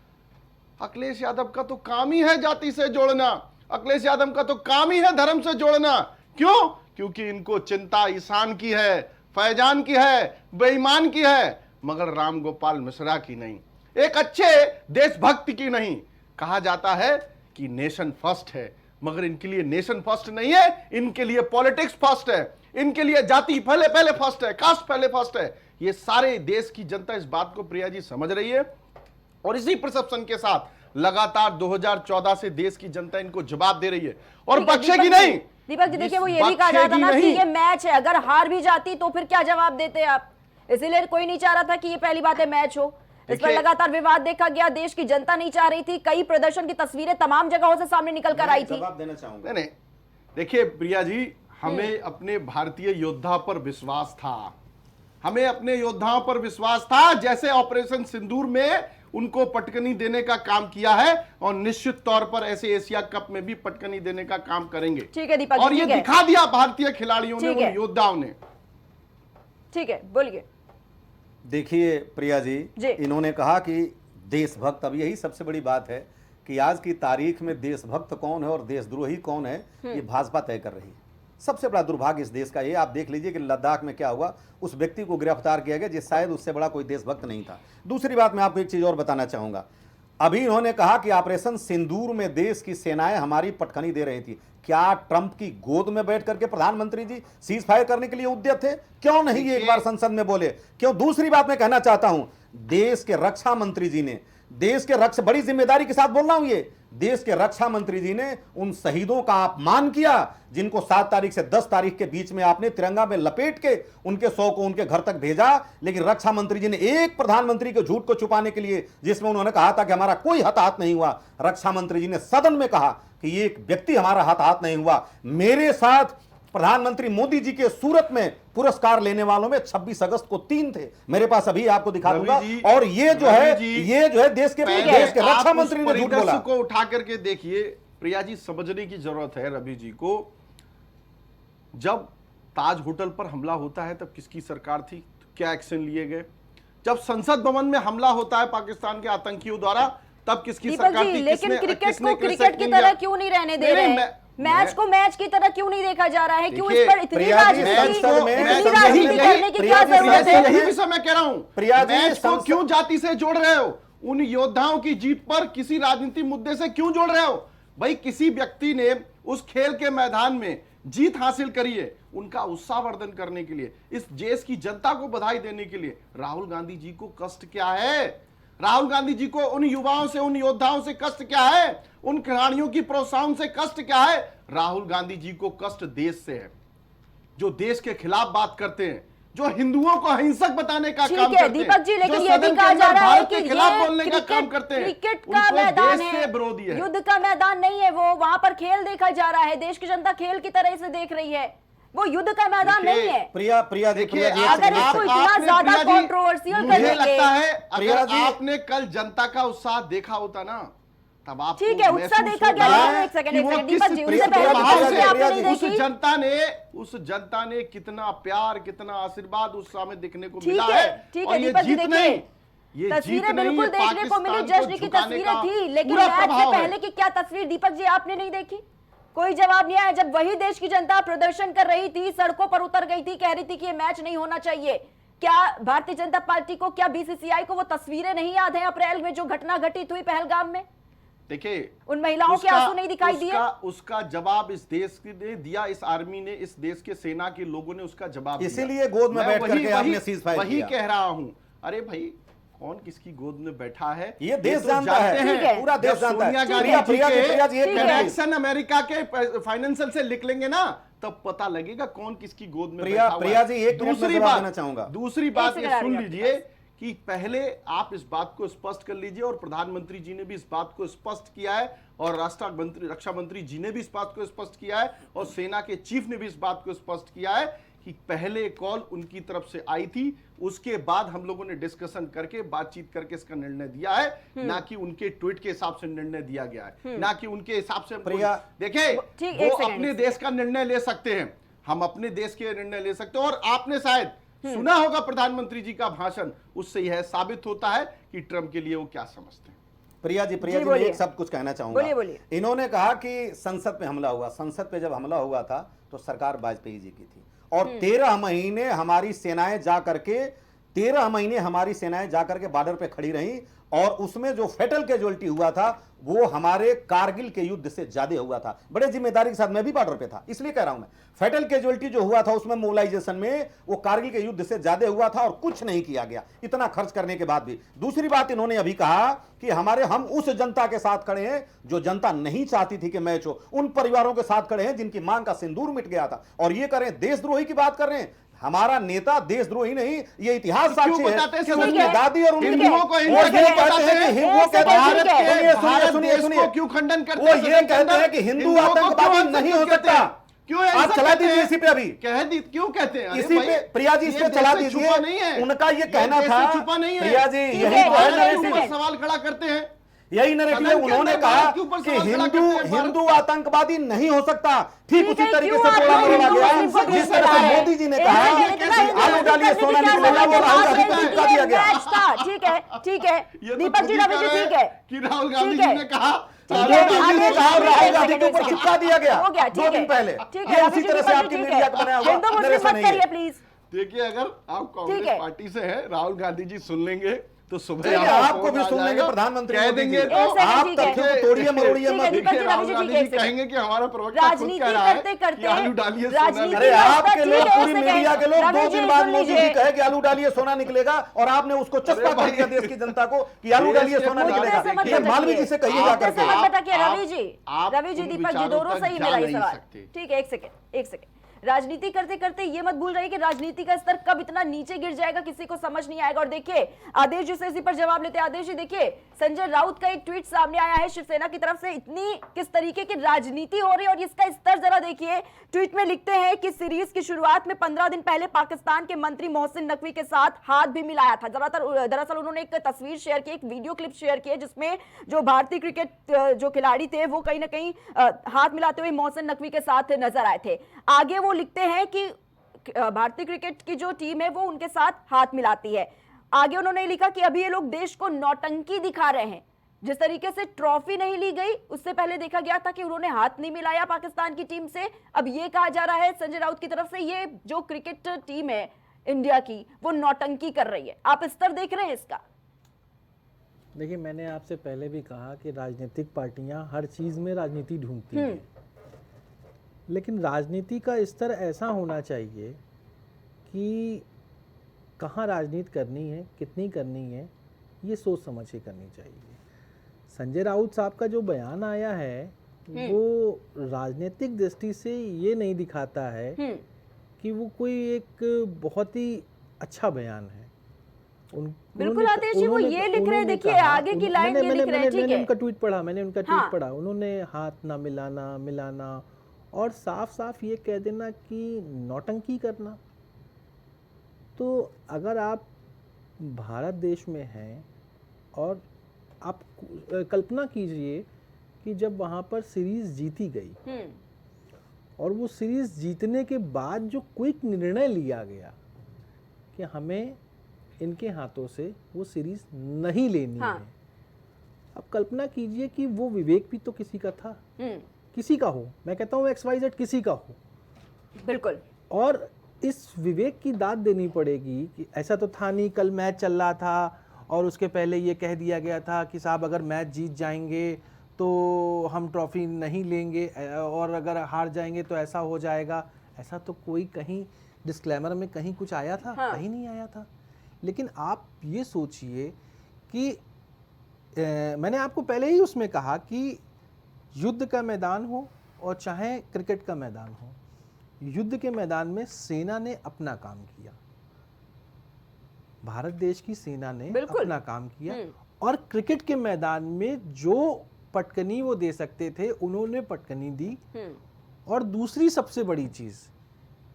S4: अखिलेश यादव का तो काम ही है जाति से जोड़ना, अखिलेश यादव का तो काम ही है धर्म से जोड़ना। क्यों? क्योंकि इनको चिंता ईशान की है, फैजान की है, बेईमान की है, मगर राम गोपाल मिश्रा की नहीं, एक अच्छे देशभक्त की नहीं। कहा जाता है कि नेशन फर्स्ट है, मगर इनके लिए नेशन फर्स्ट नहीं है, इनके लिए पॉलिटिक्स फर्स्ट है, इनके लिए जाति पहले फर्स्ट है, कास्ट पहले फर्स्ट है। ये सारे देश की जनता इस बात को प्रिया जी समझ रही है और इसी परसेप्शन के साथ लगातार 2014 से देश की जनता इनको जवाब दे रही है और बख्शेगी नहीं।
S1: दीपक जी देखिए, वो ये भी कहा जाता था कि ये मैच है, अगर हार भी जाती तो फिर क्या जवाब देते आप? इसीलिए कोई नहीं चाह रहा था कि ये पहली बात है मैच हो। इस पर लगातार विवाद देखा गया, देश की जनता नहीं चाह रही थी, कई प्रदर्शन की तस्वीरें तमाम जगहों से सामने निकल कर आई थी।
S3: जवाब देना चाहूंगा।
S4: नहीं, देखिए प्रिया जी, हमें अपने भारतीय योद्धा पर विश्वास था, हमें अपने योद्धाओं पर विश्वास था। जैसे ऑपरेशन सिंदूर में उनको पटकनी देने का काम किया है और निश्चित तौर पर ऐसे एशिया कप में भी पटकनी देने का काम करेंगे।
S1: ठीक है दीपक,
S4: और ये दिखा दिया भारतीय खिलाड़ियों ने, उन योद्धाओं ने।
S1: ठीक है, बोलिए।
S3: देखिए प्रिया जी, इन्होंने कहा कि देशभक्त, अब यही सबसे बड़ी बात है कि आज की तारीख में देशभक्त कौन है और देशद्रोही कौन है, ये भाजपा तय कर रही है। सबसे बड़ा दुर्भाग्य इस देश का ये, आप देख लीजिए कि लद्दाख में क्या हुआ, उस व्यक्ति को गिरफ्तार किया गया जिस शायद उससे बड़ा कोई देशभक्त नहीं था। दूसरी बात, मैं आपको एक चीज और बताना चाहूंगा। अभी इन्होंने कहा कि ऑपरेशन सिंदूर में देश की सेनाएं हमारी पटखनी दे रही थी। क्या ट्रंप की गोद में बैठ करके प्रधानमंत्री जी सीज फायर करने के लिए उद्यत थे? क्यों नहीं ये एक बार संसद में बोले? क्यों? दूसरी बात मैं कहना चाहता हूं, देश के रक्षा मंत्री जी ने, देश के रक्षा, बड़ी जिम्मेदारी के साथ बोल रहा हूं, ये देश के रक्षा मंत्री जी ने उन शहीदों का अपमान किया जिनको 7 तारीख से 10 तारीख के बीच में आपने तिरंगा में लपेट के उनके शव को उनके घर तक भेजा। लेकिन रक्षा मंत्री जी ने एक प्रधानमंत्री के झूठ को छुपाने के लिए, जिसमें उन्होंने कहा था कि हमारा कोई हताहत नहीं हुआ, रक्षा मंत्री जी ने सदन में कहा कि ये एक व्यक्ति हमारा हताहत नहीं हुआ। मेरे साथ प्रधानमंत्री मोदी जी के सूरत में पुरस्कार लेने वालों में 26 अगस्त को 3 थे, मेरे पास अभी आपको दिखा दूंगा। और ये जो है देश के रक्षा मंत्री ने झूठ बोला।
S4: को उठा करके देखिए, प्रिया जी समझने की जरूरत है रवि जी को, जब ताज होटल पर हमला होता है तब किसकी सरकार थी, क्या एक्शन लिए गए? जब संसद भवन में हमला होता है पाकिस्तान के आतंकियों द्वारा तब किसकी
S1: दीपक
S4: सरकार
S1: जी,
S4: थी?
S1: लेकिन
S4: किसने-
S1: क्रिकेट
S4: किसने
S1: को
S4: क्रिकेट
S1: क्रिकेट की
S4: किया?
S1: तरह क्यों नहीं रहने दे
S4: नहीं,
S1: रहे? मैच को मैच की तरह क्यों नहीं देखा जा रहा है? क्यों इस पर इतनी
S3: प्रिया जी,
S1: राजनीति
S3: संसद में-
S1: इतनी
S3: यही-
S1: राजनीति करने की क्या जरूरत है?
S4: यही विषय मैं कह रहा हूं,
S3: प्रिया जी,
S4: मैच को
S3: संसद-
S4: क्यों जाति से जोड़ रहे हो? उन योद्धाओं की जीत पर किसी राजनीतिक मुद्दे से क्यों जोड़ रहे हो? भाई किसी व्यक्ति ने उस खेल के मैदान में जीत हासिल करी है, उनका उत्साहवर्धन करने के लिए, इस देश की जनता को बधाई देने के लिए राहुल गांधी जी को कष्ट क्या है? राहुल गांधी जी को उन युवाओं से, उन योद्धाओं से कष्ट क्या है? उन खिलाड़ियों की प्रोत्साहन से कष्ट क्या है? राहुल गांधी जी को कष्ट देश से है, जो देश के खिलाफ बात करते हैं, जो हिंदुओं को हिंसक बताने का
S1: ठीक
S4: काम
S1: है
S4: करते हैं,
S1: दीपक जी, लेकिन
S4: जो
S1: ये भी
S4: सदन के
S1: कहा जा
S4: अंदर
S1: रहा है
S4: भारत
S1: कि
S4: के खिलाफ
S1: ये
S4: बोलने का काम करते हैं,
S1: क्रिकेट का
S4: उनको
S1: मैदान
S4: देश
S1: है,
S4: से विरोधी है।
S1: युद्ध का मैदान नहीं है वो, वहां पर खेल देखा जा रहा है, देश की जनता खेल की तरह इसे देख रही है, वो युद्ध का मैदान
S4: देखिए,
S1: नहीं है।
S3: प्रिया प्रिया जी,
S4: देखिए,
S3: प्रिया जी,
S1: अगर
S3: एक
S1: इसको
S3: सेकंड।
S1: इतना
S4: आपने
S1: ज्यादा
S4: प्रिया जी,
S1: controversial
S4: मुझे
S1: करेंगे।
S4: लगता है
S3: प्रिया
S4: अगर
S3: जी-
S4: आपने कल जनता का उत्साह देखा होता ना, तब आपको
S1: ठीक है, उत्साह
S4: महसूस
S1: देखा गया,
S4: होता
S1: लेकिन एक सेकंड,
S4: कि
S1: एक
S4: वो
S1: सेकंड,
S4: किस
S1: दीपक जी, उससे
S3: प्रिया-
S1: पहले
S3: प्रिया
S1: की
S3: जी,
S1: तस्वीर आपने
S3: प्रिया
S1: नहीं
S3: जी,
S4: उस
S1: देखी?
S4: जनता ने कितना प्यार, कितना आशीर्वाद उस समय देखने को
S1: ठीक
S4: मिला
S1: है,
S4: है।
S1: ठीक
S4: और
S1: है
S4: ये
S1: दीपक जी,
S4: जीत
S1: देखिए,
S4: नहीं, ये जीत
S1: तस्वीरें
S4: नहीं,
S1: बिल्कुल
S4: ये
S1: देखने को मिली,
S4: पाकिस्तान को
S1: जश्न की
S4: झुकाने
S1: तस्वीरें
S4: का
S1: थी, लेकिन
S4: पूरा
S1: मैच से
S4: प्रभाव है।
S1: पहले की क्या तस्वीर दीपक जी आपने नहीं देखी? कोई जवाब नहीं आया। जब वही देश की जनता प्रदर्शन कर रही थी, सड़कों पर उतर गई थी, कह रही थी कि ये मैच नहीं होना चाहिए, क्या भारतीय जनता पार्टी को, क्या बीसीसीआई को वो तस्वीरें नहीं याद है अप्रैल में जो घटना घटित हुई पहलगाम में?
S4: देखिए,
S1: उन महिलाओं के आंसू नहीं दिखाई दिए?
S4: उसका जवाब इस देश ने दिया, इस आर्मी ने, इस देश के सेना के लोगों ने उसका जवाब दिया।
S3: इसीलिए गोद में
S4: मैं
S3: बैठ
S4: वही-
S3: करके
S4: वही-
S3: आपने सीज़फायर
S4: वही
S3: किया।
S4: कह रहा हूं, अरे भाई कौन किसकी गोद में बैठा है
S3: ये देश
S4: तो
S3: जानता
S4: जानते
S3: है,
S1: ठीक है।
S3: पूरा देश
S4: जब
S3: जानता
S4: सोनिया
S3: है।
S4: गांधी
S3: प्रिया
S4: जी
S3: प्रिया जी,
S4: के
S3: प्रिया जी, एक
S1: ठीक है।
S3: मिनट
S4: कनेक्शन अमेरिका के फाइनेंशियल से लिख लेंगे ना, तब पता लगेगा कौन किसकी गोद में
S3: प्रिया-
S4: बैठा हुआ
S3: प्रिया
S4: है।
S3: जी, एक मिनट में
S4: दूसरी
S3: जवाब
S4: बात
S3: देना चाहूंगा।
S4: दूसरी बात
S1: एक
S4: ये
S1: सेकंड
S4: सुन
S1: आ रही है
S4: लीजिए कि पहले आप इस बात को स्पष्ट कर लीजिए, और प्रधानमंत्री जी ने भी इस बात को स्पष्ट किया है, और रक्षा मंत्री जी ने भी इस बात को स्पष्ट किया है, और सेना के चीफ ने भी इस बात को स्पष्ट किया है कि पहले कॉल उनकी तरफ से आई थी, उसके बाद हम लोगों ने डिस्कशन करके, बातचीत करके इसका निर्णय दिया है, ना कि उनके ट्वीट के हिसाब से निर्णय दिया गया है, ना कि उनके हिसाब से
S3: प्रिया-
S4: देखिए,
S1: ठीक, एक
S4: वो
S1: सेकंड,
S4: अपने देश का निर्णय ले सकते हैं, हम अपने देश के निर्णय ले सकते हैं। और आपने शायद सुना होगा प्रधानमंत्री जी का भाषण, उससे यह साबित होता है कि ट्रंप के लिए वो क्या समझते हैं।
S3: प्रिया जी,
S1: जी,
S3: मैं
S1: बोलिए।
S3: एक सब कुछ कहना चाहूंगा।
S1: बोलिए, बोलिए।
S3: इन्होंने कहा कि संसद पे हमला हुआ, संसद पे जब हमला हुआ था तो सरकार वाजपेयी जी की थी, और 13 महीने हमारी सेनाएं जा करके 13 महीने हमारी सेनाएं जा करके बॉर्डर पे खड़ी रहीं, और उसमें जो फेटल कैजुअल्टी हुआ था वो हमारे कारगिल के युद्ध से ज्यादा हुआ था। बड़े जिम्मेदारी के साथ मैं भी बॉर्डर पे था, इसलिए कह रहा हूं मैं, फेटल कैजुअल्टी जो हुआ था उसमें मोबिलाइजेशन में वो कारगिल के युद्ध से ज्यादा हुआ था, और कुछ नहीं किया गया इतना खर्च करने के बाद भी। दूसरी बात इन्होंने अभी कहा कि हम उस जनता के साथ खड़े हैं जो जनता नहीं चाहती थी कि मैच हो, उन परिवारों के साथ खड़े हैं जिनकी मांग का सिंदूर मिट गया था, और ये करें देशद्रोही की बात कर रहे हैं। हमारा नेता देशद्रोही नहीं, ये इतिहास साक्षी है
S4: बताते हैं
S3: कि
S4: समझ
S3: उनकी
S4: में?
S3: दादी और उनकी
S4: हिंदुओं को
S3: वो
S4: हिंसा
S3: ये
S4: क्यों
S3: कहते
S4: बताते
S3: हैं
S4: हैं?
S3: कि हिंदुओं के
S1: भारत
S3: भारत
S1: के-
S4: भारत
S3: सुनिए
S4: देश
S3: सुनिए
S4: को क्यों खंडन करते
S3: वो
S4: हैं?
S3: ये कहते हैं कि हिंदू
S4: हिंदुओं को
S3: आतंकवादी
S4: क्यों
S3: नहीं हो
S4: कहते
S3: सकता।
S4: हैं? क्यों ऐसा
S3: आप चला
S4: कहते
S3: दीजिए
S4: हैं?
S3: इसी पे अभी,
S4: कह दी क्यों कहते हैं? अरे
S3: इसी
S4: भाई,
S3: पे प्रिया जी, इस
S4: ये
S3: पे
S4: देश
S3: चला
S4: से
S3: दीजिए।
S4: छुपा नहीं है,
S3: उनका ये कहना
S4: देश से
S3: था,
S4: छुपा नहीं है।
S3: प्रिया जी,
S1: ठीक
S3: यही
S1: है,
S3: तो है
S1: भारत के
S3: नैरेटिव।
S1: ऊपर
S4: सवाल खड़ा करते हैं।
S3: यही नैरेटिव है।
S4: सदन के
S3: उन्होंने
S4: अंदर
S3: कहा
S4: भारत के ऊपर
S3: कि
S4: सवाल खड़ा
S3: हिंदू
S4: करते हैं।
S3: हिंदू आतंकवादी नहीं हो सकता, ठीक
S1: ठीक
S3: उसी
S1: है,
S3: तरीके
S1: क्यों
S3: से
S1: आप
S3: तोड़ा
S1: लोग
S3: मरोड़ा
S1: हिंदू
S3: गया
S1: मुस्लिम को
S3: जिस
S1: क्यों
S3: तरह
S1: चला
S3: से
S1: रहे हैं?
S3: मोदी जी ने
S1: एक
S3: कहा
S1: सेकंड,
S3: कि
S1: इतना हिंदू
S3: आलू डालिए
S1: मुस्लिम
S3: सोना
S1: की क्या
S3: निकलेगा,
S1: जरूरत
S3: वो
S1: है?
S3: राहुल गांधी
S1: बात
S3: को
S1: है
S3: चिपका
S1: कि
S3: दिया
S1: ये
S3: गया।
S1: मैच था, ठीक है, ठीक है,
S4: ये तो
S1: दीपक जी,
S4: खुद ही
S1: रवि जी,
S4: कह रहे
S1: ठीक
S4: हैं
S1: है,
S4: कि राहुल गांधी
S1: ठीक
S4: जी
S1: है।
S4: ने कहा,
S1: ठीक
S3: मोदी
S1: है,
S3: जी
S1: आगे
S3: ने कहा और
S1: ठीक है,
S3: राहुल गांधी
S1: एक
S3: के ऊपर
S1: सेकंड,
S3: चिपका दिया गया
S1: हो गया,
S3: 2
S1: ठीक
S3: दिन
S1: है,
S3: पहले।
S1: ठीक है,
S3: ये
S1: रवि
S3: उसी
S1: जी,
S3: तरह से
S1: दीपक
S3: आपकी
S1: जी,
S3: मीडिया
S1: ठीक
S3: का बनाया
S1: है।
S3: हुआ
S1: हिंदू मुस्लिम
S3: नरेशन
S1: मत
S3: नहीं
S1: करिए
S3: है।
S1: प्लीज।
S4: देखिए, अगर आप
S1: ठीक है।
S4: कांग्रेस पार्टी से हैं, राहुल गांधी जी सुन लेंगे तो सुबह
S3: ठीक है, आपको
S4: फोन
S3: भी
S4: आ
S3: सुन लेंगे
S4: जाएगा,
S3: प्रधानमंत्री
S4: कह
S3: मोदी
S4: देंगे
S3: जी।
S4: तो
S1: एक सेकंड,
S3: आप
S1: ठीक है।
S3: तथ्यों को तोड़िए मरोड़िए
S1: ठीक है,
S3: मत।
S1: दीपक जी,
S4: राहुल
S1: रवि जी,
S4: गांधी
S1: ठीक है,
S4: जी
S1: एक सेकंड।
S4: कहेंगे कि हमारा प्रवक्ता खुद
S1: राजनीति
S4: कह रहा है
S1: करते
S4: कि
S1: करते
S4: आलू डालिए सोना
S1: राजनीति
S3: अरे
S4: निकलेगा।
S3: आपके
S1: ठीक
S3: लोग
S1: है,
S3: पूरी
S1: एक सेकंड।
S3: मीडिया के लोग
S1: रवि
S3: 2
S1: जी,
S3: दिन बाद
S1: सुन
S3: मोदी जी
S1: लीजिए।
S3: कहे कि आलू डालिए सोना निकलेगा, और आपने उसको चस्पा कर दिया देश की जनता को कि आलू
S4: देश
S3: डालिए
S4: के
S3: सोना
S4: मुद्दे
S3: निकलेगा।
S4: से मत
S3: ये मालवीय जी से कहिए जा
S1: आप
S3: करके।
S1: कैसे मत बताइए,
S4: आप-
S1: रवि जी,
S4: आप
S1: रवि जी,
S4: उन
S1: दीपक जी,
S4: विचारों
S1: दोनों
S4: तक
S1: सही
S4: जा
S1: मेरा ये
S4: नहीं
S1: सवाल।
S4: सकते।
S1: ठीक है, एक सेकंड, एक सेकंड। राजनीति करते करते ये मत भूल रही कि राजनीति का स्तर कब इतना नीचे गिर जाएगा किसी को समझ नहीं आएगा। और देखिए आदेश जी से इसी पर जवाब लेते हैं। आदेश जी देखिए, संजय राउत का एक ट्वीट सामने आया है शिवसेना की तरफ से, इतनी किस तरीके की राजनीति हो रही है और इसका स्तर जरा देखिए। ट्वीट में लिखते हैं कि सीरीज की शुरुआत में 15 दिन पहले पाकिस्तान के मंत्री मोहसिन नकवी के साथ हाथ भी मिलाया था। दरअसल उन्होंने एक तस्वीर शेयर की, एक वीडियो क्लिप शेयर की है जिसमें जो भारतीय क्रिकेट जो खिलाड़ी थे वो कहीं ना कहीं हाथ मिलाते हुए मोहसिन नकवी के साथ नजर आए थे। आगे वो लिखते हैं कि भारतीय क्रिकेट की जो टीम है वो उनके साथ हाथ मिलाती है। आगे उन्होंने लिखा कि अभी ये लोग देश को नौटंकी दिखा रहे हैं। जिस तरीके से ट्रॉफी नहीं ली गई उससे पहले देखा गया था कि उन्होंने हाथ नहीं मिलाया पाकिस्तान की टीम से। अब ये कहा जा रहा है संजय राउत की तरफ से ये जो क्रिकेट टीम है इंडिया की वो नौटंकी कर रही है। आप स्तर देख रहे हैं इसका?
S2: देखिए, मैंने आपसे पहले भी कहा कि राजनीतिक पार्टियां हर चीज़ में राजनीति ढूंढती हैं, लेकिन राजनीति का स्तर ऐसा होना चाहिए कि कहाँ राजनीति करनी है, कितनी करनी है, ये सोच समझ के करनी चाहिए। संजय राउत साहब का जो बयान आया है वो राजनीतिक दृष्टि से ये नहीं दिखाता है कि वो कोई एक बहुत ही अच्छा बयान है।
S1: बिल्कुल आदेश जी, वो ये लिख रहे हैं, देखिए आगे की लाइन ये लिख रहे हैं। ठीक है,
S2: मैंने उनका ट्वीट पढ़ा, ट्वीट पढ़ा। उन्होंने हाथ ना मिलाना और साफ साफ ये कह देना कि नौटंकी करना। तो अगर आप भारत देश में हैं और आप कल्पना कीजिए कि जब वहाँ पर सीरीज जीती गई और वो सीरीज जीतने के बाद जो क्विक निर्णय लिया गया कि हमें इनके हाथों से वो सीरीज नहीं लेनी है, अब कल्पना कीजिए कि वो विवेक भी तो किसी का था, किसी का हो, मैं कहता हूँ XYZ किसी का हो,
S1: बिल्कुल, और
S2: इस विवेक की दाद देनी पड़ेगी कि ऐसा तो था नहीं, कल मैच चल रहा था और उसके पहले ये कह दिया गया था कि साहब अगर मैच जीत जाएंगे तो हम ट्रॉफी नहीं लेंगे और अगर हार जाएंगे तो ऐसा हो जाएगा। ऐसा तो कोई कहीं डिस्क्लेमर में कहीं कुछ आया था? कहीं नहीं आया था। लेकिन आप ये सोचिए कि मैंने आपको पहले ही उसमें कहा कि युद्ध का मैदान हो और चाहे क्रिकेट का मैदान हो, युद्ध के मैदान में सेना ने अपना काम किया, भारत देश की सेना ने अपना काम किया, और क्रिकेट के मैदान में जो पटकनी वो दे सकते थे उन्होंने पटकनी दी। और दूसरी सबसे बड़ी चीज,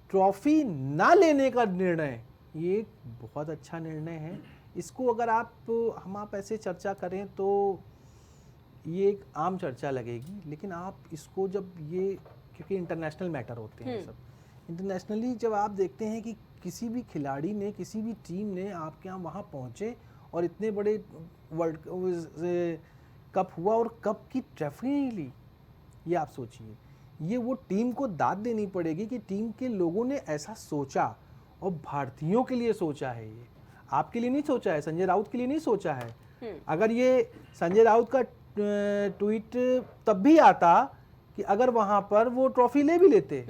S2: ट्रॉफी ना लेने का निर्णय, ये एक बहुत अच्छा निर्णय है। इसको अगर हम आप ऐसे चर्चा करें तो ये एक आम चर्चा लगेगी, लेकिन आप इसको जब ये, क्योंकि इंटरनेशनल मैटर होते हैं सब, इंटरनेशनली जब आप देखते हैं कि किसी भी खिलाड़ी ने, किसी भी टीम ने आपके यहाँ वहाँ पहुँचे और इतने बड़े वर्ल्ड कप हुआ और कप की ट्रॉफी नहीं ली, ये आप सोचिए। ये वो टीम को दाद देनी पड़ेगी कि टीम के लोगों ने ऐसा सोचा और भारतीयों के लिए सोचा है। ये आपके लिए नहीं सोचा है, संजय राउत के लिए नहीं सोचा है। अगर ये संजय राउत का ट्वीट तब भी आता कि अगर वहाँ पर वो ट्रॉफी ले भी लेते,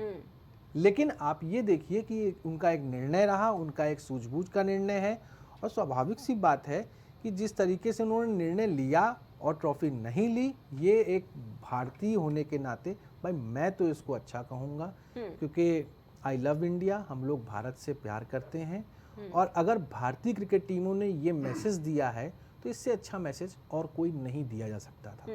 S2: लेकिन आप ये देखिए कि उनका एक निर्णय रहा, उनका एक सूझबूझ का निर्णय है। और स्वाभाविक सी बात है कि जिस तरीके से उन्होंने निर्णय लिया और ट्रॉफी नहीं ली, ये एक भारतीय होने के नाते भाई मैं तो इसको अच्छा कहूँगा, क्योंकि आई लव इंडिया, हम लोग भारत से प्यार करते हैं। और अगर भारतीय क्रिकेट टीमों ने ये मैसेज दिया है तो इससे अच्छा मैसेज और कोई नहीं दिया जा सकता था।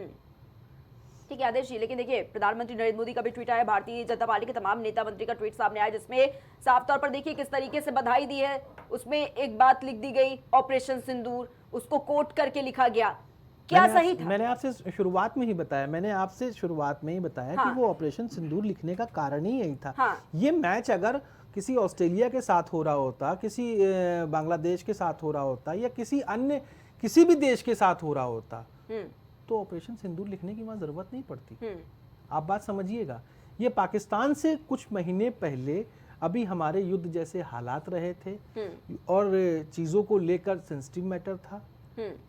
S1: ठीक है आदेश जी, लेकिन देखिए प्रधानमंत्री नरेंद्र मोदी का भी ट्वीट आया, भारतीय जनता पार्टी के तमाम नेता मंत्री का ट्वीट सामने आया, जिसमें साफ तौर पर देखिए किस तरीके से बधाई दी है। उसमें एक बात लिख दी गई, ऑपरेशन सिंदूर, उसको कोट करके लिखा गया। क्या सही था?
S2: मैंने आपसे शुरुआत में ही बताया, कि वो ऑपरेशन सिंदूर लिखने का कारण ही यही था। ये मैच अगर किसी ऑस्ट्रेलिया के साथ हो रहा होता, किसी बांग्लादेश के साथ हो रहा होता, या किसी अन्य किसी भी देश के साथ हो रहा होता, तो ऑपरेशन सिंदूर लिखने की वहां जरूरत नहीं पड़ती। आप बात समझिएगा। ये पाकिस्तान से कुछ महीने पहले अभी हमारे युद्ध जैसे हालात रहे थे और चीजों को लेकर सेंसिटिव मैटर था,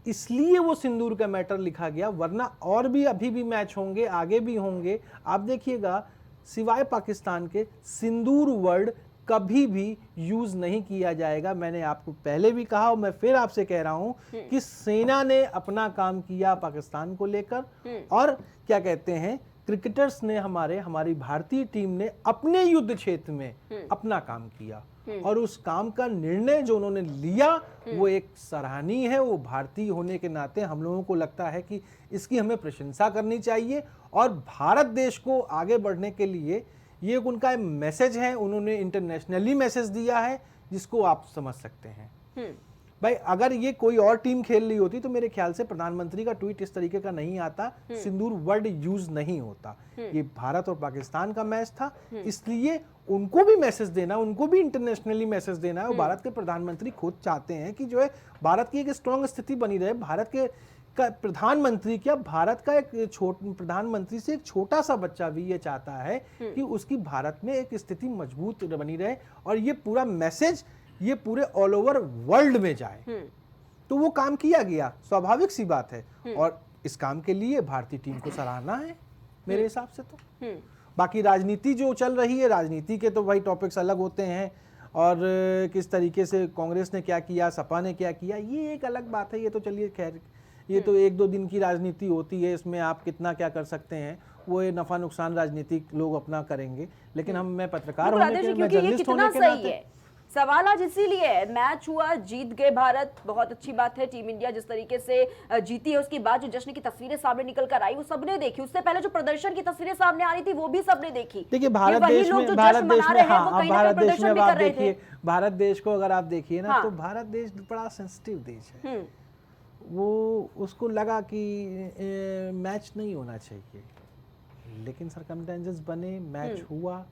S2: इसलिए वो सिंदूर का मैटर लिखा गया। वरना और भी अभी भी मैच होंगे, आगे भी होंगे। आप देखिएगा, सिवाय पाकिस्तान के सिंदूर वर्ड कभी भी यूज नहीं किया जाएगा। मैंने आपको पहले भी कहा और मैं फिर आपसे कह रहा हूं कि सेना ने अपना काम किया पाकिस्तान को लेकर, और क्या कहते हैं, क्रिकेटर्स ने हमारी भारतीय टीम ने अपने युद्ध क्षेत्र में अपना काम किया और उस काम का निर्णय जो उन्होंने लिया वो एक सराहनीय है। वो भारतीय होने के नाते हम लोगों को लगता है कि इसकी हमें प्रशंसा करनी चाहिए और भारत देश को आगे बढ़ने के लिए ये उनका मैसेज है, उन्होंने इंटरनेशनली मैसेज दिया है जिसको आप समझ सकते हैं। भाई अगर ये कोई और टीम खेल रही होती तो मेरे ख्याल से प्रधानमंत्री का ट्वीट इस तरीके का नहीं आता, सिंदूर वर्ड यूज नहीं होता। ये भारत और पाकिस्तान का मैच था, इसलिए उनको भी मैसेज देना, उनको भी इंटरनेशनली मैसेज देना है। और भारत के प्रधानमंत्री खुद चाहते हैं कि जो है भारत की एक स्ट्रॉन्ग स्थिति बनी रहे। भारत के प्रधानमंत्री क्या, भारत का एक प्रधानमंत्री से एक छोटा सा बच्चा भी ये चाहता है कि उसकी भारत में एक स्थिति मजबूत बनी रहे और ये पूरा मैसेज ये पूरे ऑल ओवर वर्ल्ड में जाए। तो वो काम किया गया, स्वाभाविक सी बात है और इस काम के लिए भारतीय टीम को सराहना है मेरे हिसाब से। तो बाकी राजनीति जो चल रही है, राजनीति के तो भाई टॉपिक्स अलग होते हैं और किस तरीके से कांग्रेस ने क्या किया, सपा ने क्या किया, ये एक अलग बात है। ये तो चलिए खैर, ये तो एक दो दिन की राजनीति होती है, इसमें आप कितना क्या कर सकते हैं, वो नफा नुकसान राजनीति लोग अपना करेंगे। लेकिन मैं पत्रकार होने के, मैं जर्नलिस्ट होने के नाते
S1: सवाल आज इसीलिए है, मैच हुआ, जीत गए भारत, बहुत अच्छी बात है। टीम इंडिया जिस तरीके से जीती है उसके बाद जो जश्न की तस्वीरें सामने निकल कर आई वो सबने देखी। उससे पहले जो प्रदर्शन की तस्वीरें सामने आ रही थी वो भी सबने देखी।
S2: देखिए भारत देश में भारत देश को अगर आप देखिए ना, तो भारत देश बड़ा सेंसिटिव देश है। वो उसको लगा कि मैच नहीं होना चाहिए, लेकिन सरकमस्टेंसेस बने, मैच हुआ,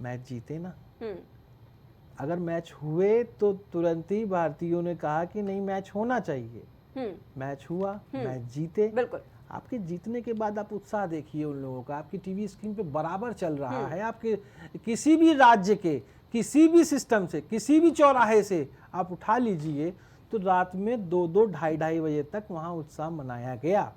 S2: मैच जीते ना। अगर मैच हुए तो तुरंत ही भारतीयों ने कहा कि नहीं मैच होना चाहिए। मैच हुआ, मैच जीते।
S1: बिल्कुल।
S2: आपके जीतने के बाद आप उत्साह देखिए उन लोगों का, आपकी टीवी स्क्रीन पे बराबर चल रहा है। आपके किसी भी राज्य के किसी भी सिस्टम से, किसी भी चौराहे से आप उठा लीजिए तो रात में 2-2, 2:30 बजे तक वहाँ उत्साह मनाया गया।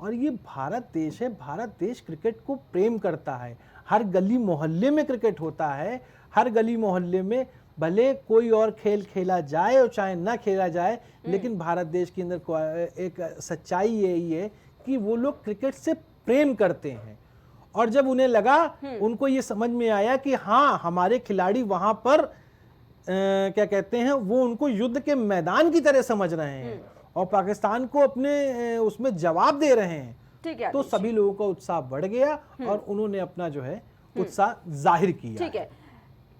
S2: और ये भारत देश है, भारत देश क्रिकेट को प्रेम करता है। हर गली मोहल्ले में क्रिकेट होता है, हर गली मोहल्ले में भले कोई और खेल खेला जाए और चाहे ना खेला जाए, लेकिन भारत देश के अंदर एक सच्चाई यही है कि वो लोग क्रिकेट से प्रेम करते हैं। और जब उन्हें लगा, उनको ये समझ में आया कि हाँ हमारे खिलाड़ी वहां पर क्या कहते हैं, वो उनको युद्ध के मैदान की तरह समझ रहे हैं और पाकिस्तान को अपने उसमें जवाब दे रहे हैं, तो सभी लोगों का उत्साह बढ़ गया और उन्होंने अपना जो है उत्साह जाहिर किया।
S1: ठीक है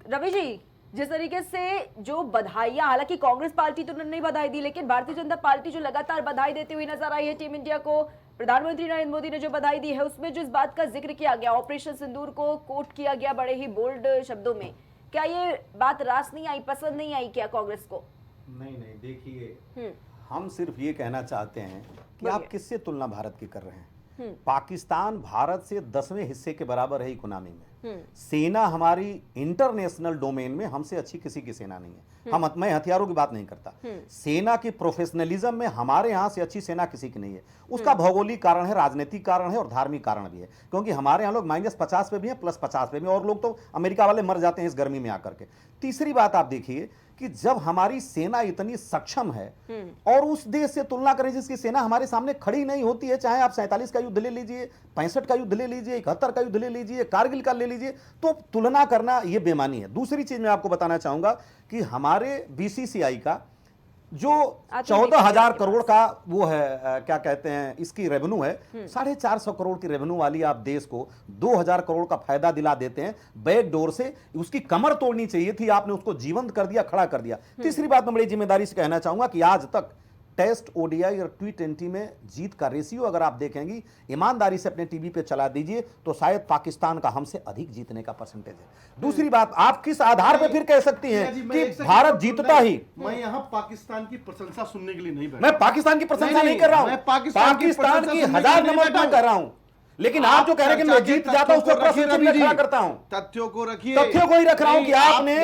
S1: रवि जी, जिस तरीके से जो बधाइयां, हालांकि कांग्रेस पार्टी तो नहीं बधाई दी, लेकिन भारतीय जनता पार्टी जो लगातार बधाई देती हुई नजर आई है टीम इंडिया को, प्रधानमंत्री नरेंद्र मोदी ने जो बधाई दी है उसमें जो इस बात का जिक्र किया गया, ऑपरेशन सिंदूर को कोट किया गया बड़े ही बोल्ड शब्दों में, क्या ये बात रास नहीं आई, पसंद नहीं आई क्या कांग्रेस को?
S3: नहीं, देखिए हम सिर्फ ये कहना चाहते हैं कि आप किससे तुलना भारत की कर रहे हैं। पाकिस्तान भारत से 10वें हिस्से के बराबर है इकोनॉमी में। सेना हमारी इंटरनेशनल डोमेन में हमसे अच्छी किसी की सेना नहीं है। मैं हथियारों की बात नहीं करता, सेना की प्रोफेशनलिज्म में हमारे यहाँ से अच्छी सेना किसी की नहीं है। उसका भौगोलिक कारण है, राजनीतिक कारण है और धार्मिक कारण भी है, क्योंकि हमारे यहाँ लोग -50 पे भी हैं, +50 पे भी, और लोग तो अमेरिका वाले मर जाते हैं इस गर्मी में आकर के। तीसरी बात आप देखिए कि जब हमारी सेना इतनी सक्षम है और उस देश से तुलना करें जिसकी सेना हमारे सामने खड़ी नहीं होती है, चाहे आप 47 का युद्ध ले लीजिए, 65 का युद्ध ले लीजिए, 71 का युद्ध ले लीजिए, कारगिल का ले लीजिए, तो तुलना करना यह बेमानी है। दूसरी चीज मैं आपको बताना चाहूंगा कि हमारे BCCI का जो 14,000 करोड़ का वो है, क्या कहते हैं, इसकी रेवेन्यू है, 450 करोड़ की रेवेन्यू वाली आप देश को 2,000 करोड़ का फायदा दिला देते हैं बैक डोर से। उसकी कमर तोड़नी चाहिए थी, आपने उसको जीवंत कर दिया, खड़ा कर दिया। तीसरी बात मैं बड़ी जिम्मेदारी से कहना चाहूंगा कि आज तक टेस्ट, ODI और T20 में जीत का रेशियो अगर आप देखेंगी, ईमानदारी से अपने टीवी पे चला दीजिए, तो शायद पाकिस्तान का हमसे अधिक जीतने का परसेंटेज है। दूसरी बात, आप किस आधार पे फिर कह सकती हैं कि भारत जीतता ही?
S4: मैं यहाँ पाकिस्तान की प्रशंसा सुनने के लिए नहीं बैठा।
S3: मैं पाकिस्तान की प्रशंसा नहीं कर रहा हूं, पाकिस्तान की 1000 नंबर मैं कर रहा हूं। लेकिन आप जो कह रहे हैं कि मैं जीत जाता हूं, उस पर प्रश्न चिन्ह खड़ा करता हूं।
S4: तथ्यों को रखिए,
S3: तथ्यों को ही रख रहा हूं कि आपने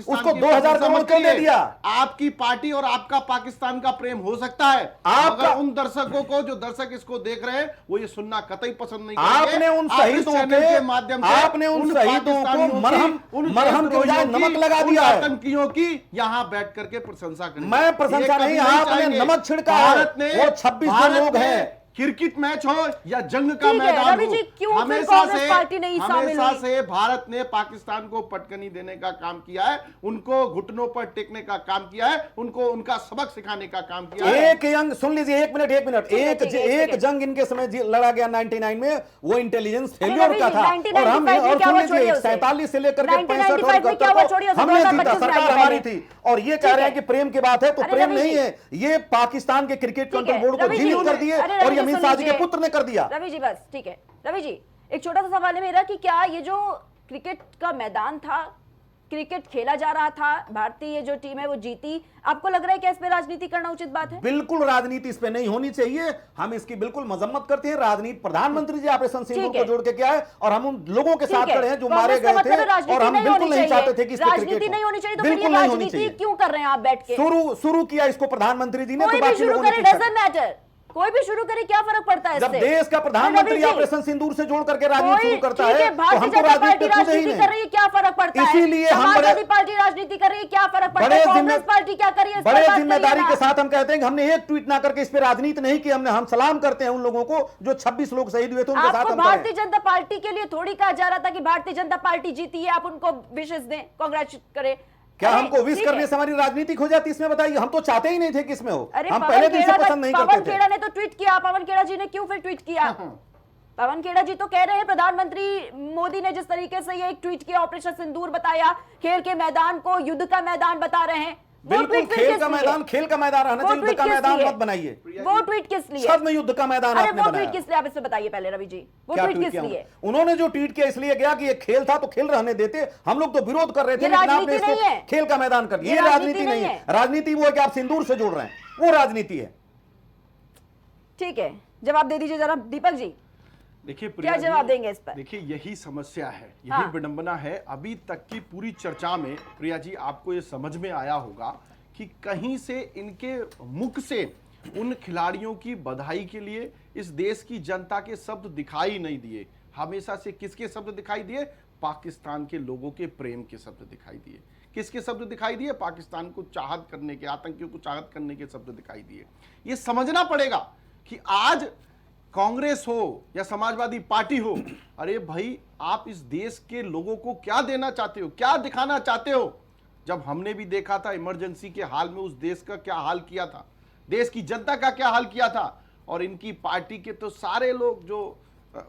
S3: उसको 2,000 करोड़ क्यों दे दिया?
S4: आपकी पार्टी और आपका पाकिस्तान का प्रेम हो सकता है, आपका उन दर्शकों को, जो दर्शक इसको देख रहे हैं, वो ये सुनना कतई पसंद नहीं करेंगे।
S3: आपने उन शहीदों के माध्यम से, आपने उन शहीदों को मरहम के बजाय नमक लगा दिया है।
S4: आतंकियों की यहाँ बैठ करके प्रशंसा करें।
S3: मैं प्रशंसा नहीं, आपने नमक छिड़का है। वो 26 लोग हैं,
S4: क्रिकेट मैच हो या जंग का
S1: ठीक है,
S4: मैदान
S1: रवि
S4: हो,
S1: जी, क्यों फिर
S4: हमेशा
S1: कांग्रेस पार्टी नहीं शामिल
S4: हमेशा
S1: हुई?
S4: से भारत ने पाकिस्तान को पटकनी देने का काम किया है, उनको घुटनों पर टेकने का काम किया है, उनको उनका सबक सिखाने का काम किया है।
S3: एक जंग सुन लीजिए, एक मिनट
S1: ठीक है, ठीक है,
S3: एक
S1: ठीक है।
S3: जंग इनके समय लड़ा गया 99 में, वो इंटेलिजेंस फेलियर
S1: रवि
S3: का
S1: जी,
S3: था।
S1: 1995
S3: और हम
S1: में
S3: और
S1: क्या
S3: सुन
S1: हुआ,
S3: लीजिए,
S1: छोड़िए उसे।
S3: 47 से लेकर के
S1: 1995 में क्या हुआ, छोड़िए उसे,
S3: हमने जीता,
S1: 2025 में
S3: सरकार
S1: आइए
S3: हमारी
S1: पहले।
S3: थी। और ये कह
S1: ठीक
S3: रहे हैं
S1: है।
S3: कि प्रेम की बात है, तो
S1: अरे
S3: प्रेम
S1: रवि
S3: नहीं
S1: जी।
S3: है, ये पाकिस्तान के क्रिकेट
S1: ठीक
S3: कंट्रोल
S1: है,
S3: बोर्ड को
S1: रवि जी,
S3: जीवित कर दिए
S1: अरे रवि
S3: और
S1: जी,
S3: यमीन
S1: सुन
S3: साजी के
S1: लीजिए।
S3: पुत्र ने कर दिया।
S1: रवि जी बस ठीक है, रवि जी एक छोटा सा सवाल है मेरा कि क्या ये जो क्रिकेट का मैदान था, क्रिकेट खेला जा रहा था, भारतीय जो टीम है वो जीती, आपको लग रहा है कि इस पे राजनीति करना उचित बात है?
S3: बिल्कुल राजनीति इस पे नहीं होनी चाहिए, हम इसकी बिल्कुल मजम्मत करते हैं। राजनीति प्रधानमंत्री जी ऑपरेशन सिंदूर को जोड़ के क्या है, और हम उन लोगों के साथ
S1: ठीक है,
S3: खड़े हैं जो
S1: कांग्रेस
S3: मारे
S1: का
S3: गए
S1: मतलब है
S3: थे,
S1: राजनीति
S3: और हम
S1: नहीं
S3: बिल्कुल
S1: होनी
S3: नहीं
S1: चाहिए।
S3: चाहते थे कि इस पे
S1: राजनीति
S3: क्रिकेट
S1: नहीं होनी चाहिए, तो फिर
S3: बिल्कुल
S1: ये
S3: नहीं होनी
S1: राजनीति
S3: चाहिए।
S1: क्यों कर रहे हैं आप बैठ के?
S3: शुरू किया इसको प्रधानमंत्री जी ने,
S1: कोई
S3: तो
S1: भी
S3: बाकी
S1: शुरू
S3: लोगों ने
S1: करे,
S3: पीछा।
S1: डजंट मैटर, कोई भी शुरू करे, क्या फर्क पड़ता है
S3: जब
S1: इससे?
S3: देश का
S1: रवि
S3: प्रधानमंत्री
S1: जी,
S3: ऑपरेशन सिंदूर से जोड़ करके राजनीति
S1: कोई
S3: शुरू करता
S1: ठीक
S3: है, तो
S1: भारतीय
S3: हमको
S1: जनता पार्टी
S3: राजनीति कूदे ही
S1: राजनीति कर रही
S3: नहीं।
S1: है, क्या फर्क पड़ता है?
S3: इसीलिए हम
S1: समाजवादी पार्टी राजनीति कर रही है, क्या फर्क पड़ता है? कांग्रेस पार्टी क्या कर रही है? इस पर
S3: बड़े
S1: बात करिए
S3: जिम्मेदारी
S1: ना।
S3: के साथ हम कहते हैं कि हमने एक ट्वीट ना करके इस पे राजनीति नहीं की, हम सलाम करते हैं उन लोगों को जो 26 लोग शहीद हुए थे, उनके साथ
S1: आपको
S3: हम
S1: भारतीय
S3: खड़े हैं।
S1: जनता पार्टी के लिए थोड़ी कहा जा रहा था कि भारतीय जनता पार्टी जीती है, आप उनको विशेष दें, कांग्रेचुलेट करें।
S3: क्या
S1: अरे,
S3: हमको विश
S1: ठीक
S3: करने
S1: है।
S3: से हमारी राजनीति हो जाती, इसमें बताइए? हम तो चाहते ही नहीं थे कि इसमें हो,
S1: अरे
S3: हम
S1: पवन
S3: पहले दिन से
S1: खेड़ा
S3: पसंद नहीं
S1: पवन
S3: करते थे।
S1: खेड़ा ने तो ट्वीट किया, पवन खेड़ा जी ने क्यों फिर ट्वीट किया? पवन खेड़ा जी तो कह रहे हैं प्रधानमंत्री मोदी ने जिस तरीके से ये एक ट्वीट किया, ऑपरेशन सिंदूर बताया, खेल के मैदान को युद्ध का मैदान बता रहे हैं, वो
S3: बिल्कुल
S1: ट्वीट फिर
S3: खेल
S1: किस
S3: का
S1: लिए?
S3: मैदान रहना
S1: वो
S3: चाहिए, युद्ध
S1: ट्वीट
S3: का
S1: किस
S3: मैदान
S1: लिए?
S3: मत बनाइए।
S1: वो ट्वीट किस लिए?
S3: सब में युद्ध का मैदान
S1: अरे
S3: आपने
S1: वो
S3: बनाया।
S1: ट्वीट किस लिए, आप इससे बताइए पहले रवि जी, वो
S3: क्या
S1: ट्वीट
S3: ट्वीट
S1: किस
S3: किया
S1: लिए?
S3: उन्होंने जो ट्वीट किया इसलिए गया कि ये खेल था तो खेल रहने देते, हम लोग तो विरोध कर रहे थे,
S1: ये
S3: लेकिन
S1: राजनीति
S3: आपने इसको
S1: नहीं है।
S3: खेल का मैदान कर दिया।
S1: ये
S3: ये राजनीति नहीं है,
S1: है।
S3: राजनीति वो है कि आप सिंदूर से जोड़ रहे हैं, वो राजनीति है।
S1: ठीक है, जवाब दे दीजिए जरा दीपक जी।
S4: देखिए
S1: क्या जवाब देंगे इस पर?
S4: देखिए यही समस्या है, यही
S1: हाँ।
S4: विडंबना है। अभी तक की पूरी चर्चा में प्रिया जी आपको ये समझ में आया होगा कि कहीं से इनके मुख से उन खिलाड़ियों की बधाई के लिए इस देश की जनता के शब्द दिखाई नहीं दिए। हमेशा से किसके शब्द दिखाई दिए? पाकिस्तान के लोगों के प्रेम के शब्द दिखाई दिए। किसके शब्द दिखाई दिए? पाकिस्तान को चाहत करने के, आतंकियों को चाहत करने के शब्द दिखाई दिए। ये समझना पड़ेगा कि आज कांग्रेस हो या समाजवादी पार्टी हो, अरे भाई आप इस देश के लोगों को क्या देना चाहते हो, क्या दिखाना चाहते हो? जब हमने भी देखा था इमरजेंसी के हाल में उस देश का क्या हाल किया था, देश की जनता का क्या हाल किया था, और इनकी पार्टी के तो सारे लोग जो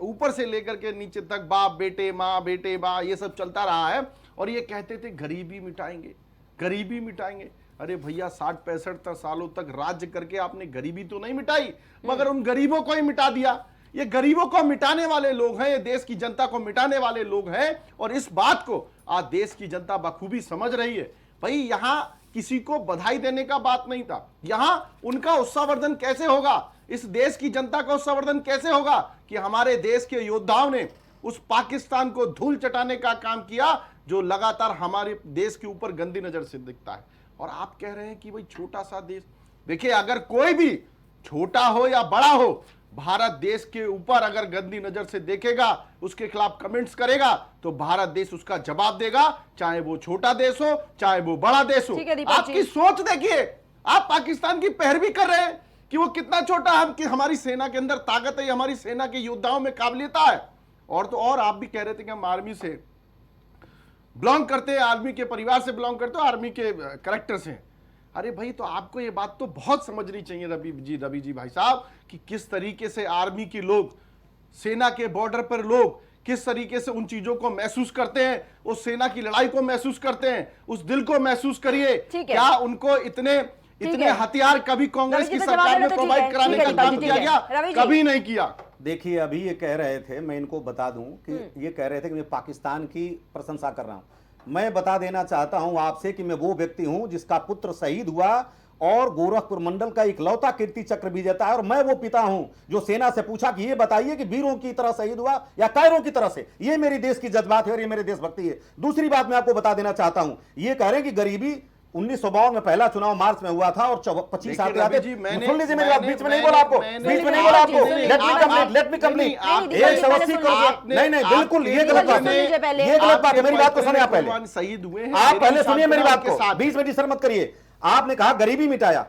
S4: ऊपर से लेकर के नीचे तक बाप बेटे माँ ये सब चलता रहा है, और ये कहते थे गरीबी मिटाएंगे, गरीबी मिटाएंगे। अरे भैया 60-65 सालों तक राज्य करके आपने गरीबी तो नहीं मिटाई, मगर उन गरीबों को ही मिटा दिया। ये गरीबों को मिटाने वाले लोग हैं, ये देश की जनता को मिटाने वाले लोग हैं, और इस बात को आज देश की जनता बखूबी समझ रही है। भाई यहां किसी को बधाई देने का बात नहीं था, यहां उनका उत्साहवर्धन कैसे होगा, इस देश की जनता का उत्साहवर्धन कैसे होगा कि हमारे देश के योद्धाओं ने उस पाकिस्तान को धूल चटाने का काम किया जो लगातार हमारे देश के ऊपर गंदी नजर से दिखता है। और आप कह रहे हैं कि भाई छोटा सा देश, देखिए अगर कोई भी छोटा हो या बड़ा हो, भारत देश के ऊपर अगर गंदी नजर से देखेगा, उसके खिलाफ कमेंट्स करेगा, तो भारत देश उसका जवाब देगा, चाहे वो छोटा देश हो चाहे वो बड़ा देश हो।
S1: ठीक है दीपक जी।
S4: आपकी सोच देखिए, आप पाकिस्तान की पैरवी कर रहे हैं कि वो कितना छोटा है, कि हमारी सेना के अंदर ताकत है, हमारी सेना के योद्धाओं में काबिलियत है। और तो और आप भी कह रहे थे कि हम आर्मी से बिलोंग करते हैं, आर्मी के परिवार से बिलोंग करते हो, आर्मी के कैरेक्टर से। अरे भाई तो आपको ये बात तो बहुत समझनी चाहिए रवि जी भाई साहब, कि किस तरीके से आर्मी के लोग, सेना के बॉर्डर पर लोग किस तरीके से उन चीजों को महसूस करते हैं, उस सेना की लड़ाई को महसूस करते हैं, उस दिल को महसूस करिए। क्या उनको इतने हथियार कभी कांग्रेस की सरकार में प्रोवाइड कराने का काम किया गया? कभी नहीं किया।
S3: देखिए अभी ये कह रहे थे, मैं इनको बता दूं कि ये कह रहे थे कि मैं पाकिस्तान की प्रशंसा कर रहा हूं। मैं बता देना चाहता हूं आपसे कि मैं वो व्यक्ति हूं जिसका पुत्र शहीद हुआ और गोरखपुर मंडल का इकलौता कीर्ति चक्र विजेता है, और मैं वो पिता हूं जो सेना से पूछा कि ये बताइए कि वीरों की तरह शहीद हुआ या कायरों की तरह से। ये मेरी देश की जज्बात है और ये मेरे देशभक्ति है। दूसरी बात मैं आपको बता देना चाहता हूं, ये कह रहे हैं कि गरीबी 1952 में पहला चुनाव मार्च में हुआ था और 25 आते आते, सुन लीजिए मेरी बात, बीच में नहीं बोला आपको, बीच में नहीं बोला आपको, लेट मी कंप्लीट। 180 करोड़, नहीं बिल्कुल ये गलत बात है, ये गलत बात है। मेरी बात को सुनिए आप पहले,
S4: शहीद हुए हैं,
S3: आप पहले सुनिए मेरी बात को, बीच में डिस्टर्ब मत करिए। आपने कहा गरीबी मिटाया,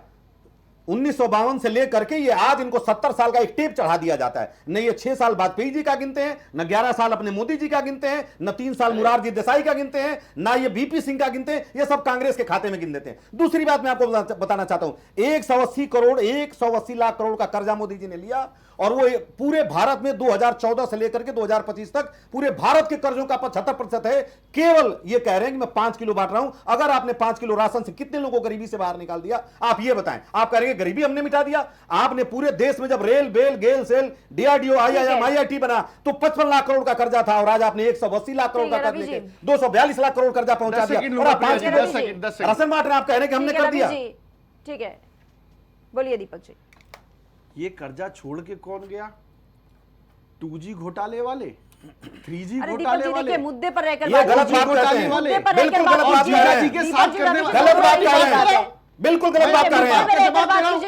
S3: 1952 से लेकर के ये आज इनको 70 साल का एक टेप चढ़ा दिया जाता है। न ये 6 साल वाजपेयी जी का गिनते हैं, न 11 साल अपने मोदी जी का गिनते हैं, न 3 साल मुरारजी देसाई का गिनते हैं, ना ये बीपी सिंह का गिनते हैं। ये सब कांग्रेस के खाते में गिन देते हैं। दूसरी बात मैं आपको बताना चाहता हूं, 180 लाख करोड़ का कर्जा मोदी जी ने लिया, और वो पूरे भारत में 2014 से लेकर के 2025 तक पूरे भारत के कर्जों का 75% है। केवल ये कह रहे हैं कि मैं 5 किलो बांट रहा हूं। अगर आपने 5 किलो राशन से कितने लोगों को गरीबी से बाहर निकाल दिया, आप ये बताएं। आप कह रहे हैं गरीबी हमने मिटा दिया। आपने पूरे देश में जब रेल, बेल, गेल, सेल, डीआरडीओ, आईआईएम, आईआईटी बना तो 55 लाख करोड़ का कर्जा था, और आज आपने 180 लाख करोड़ का कर्ज लेके 242 लाख करोड़ कर्जा पहुंचा दिया, और आप 5 किलो राशन बांट रहे हैं। आप कह रहे हैं कि हमने कर दिया।
S1: ठीक है, बोलिए दीपक जी।
S4: ये कर्जा छोड़ के कौन गया? 2G घोटाले वाले, 3G घोटाले वाले,
S1: मुद्दे पर रहकर
S3: ये गलत बात करते हैं, बिल्कुल गलत बात कर रहे हैं, गलत बात कर रहे हैं, बिल्कुल गलत बात कर रहे हैं,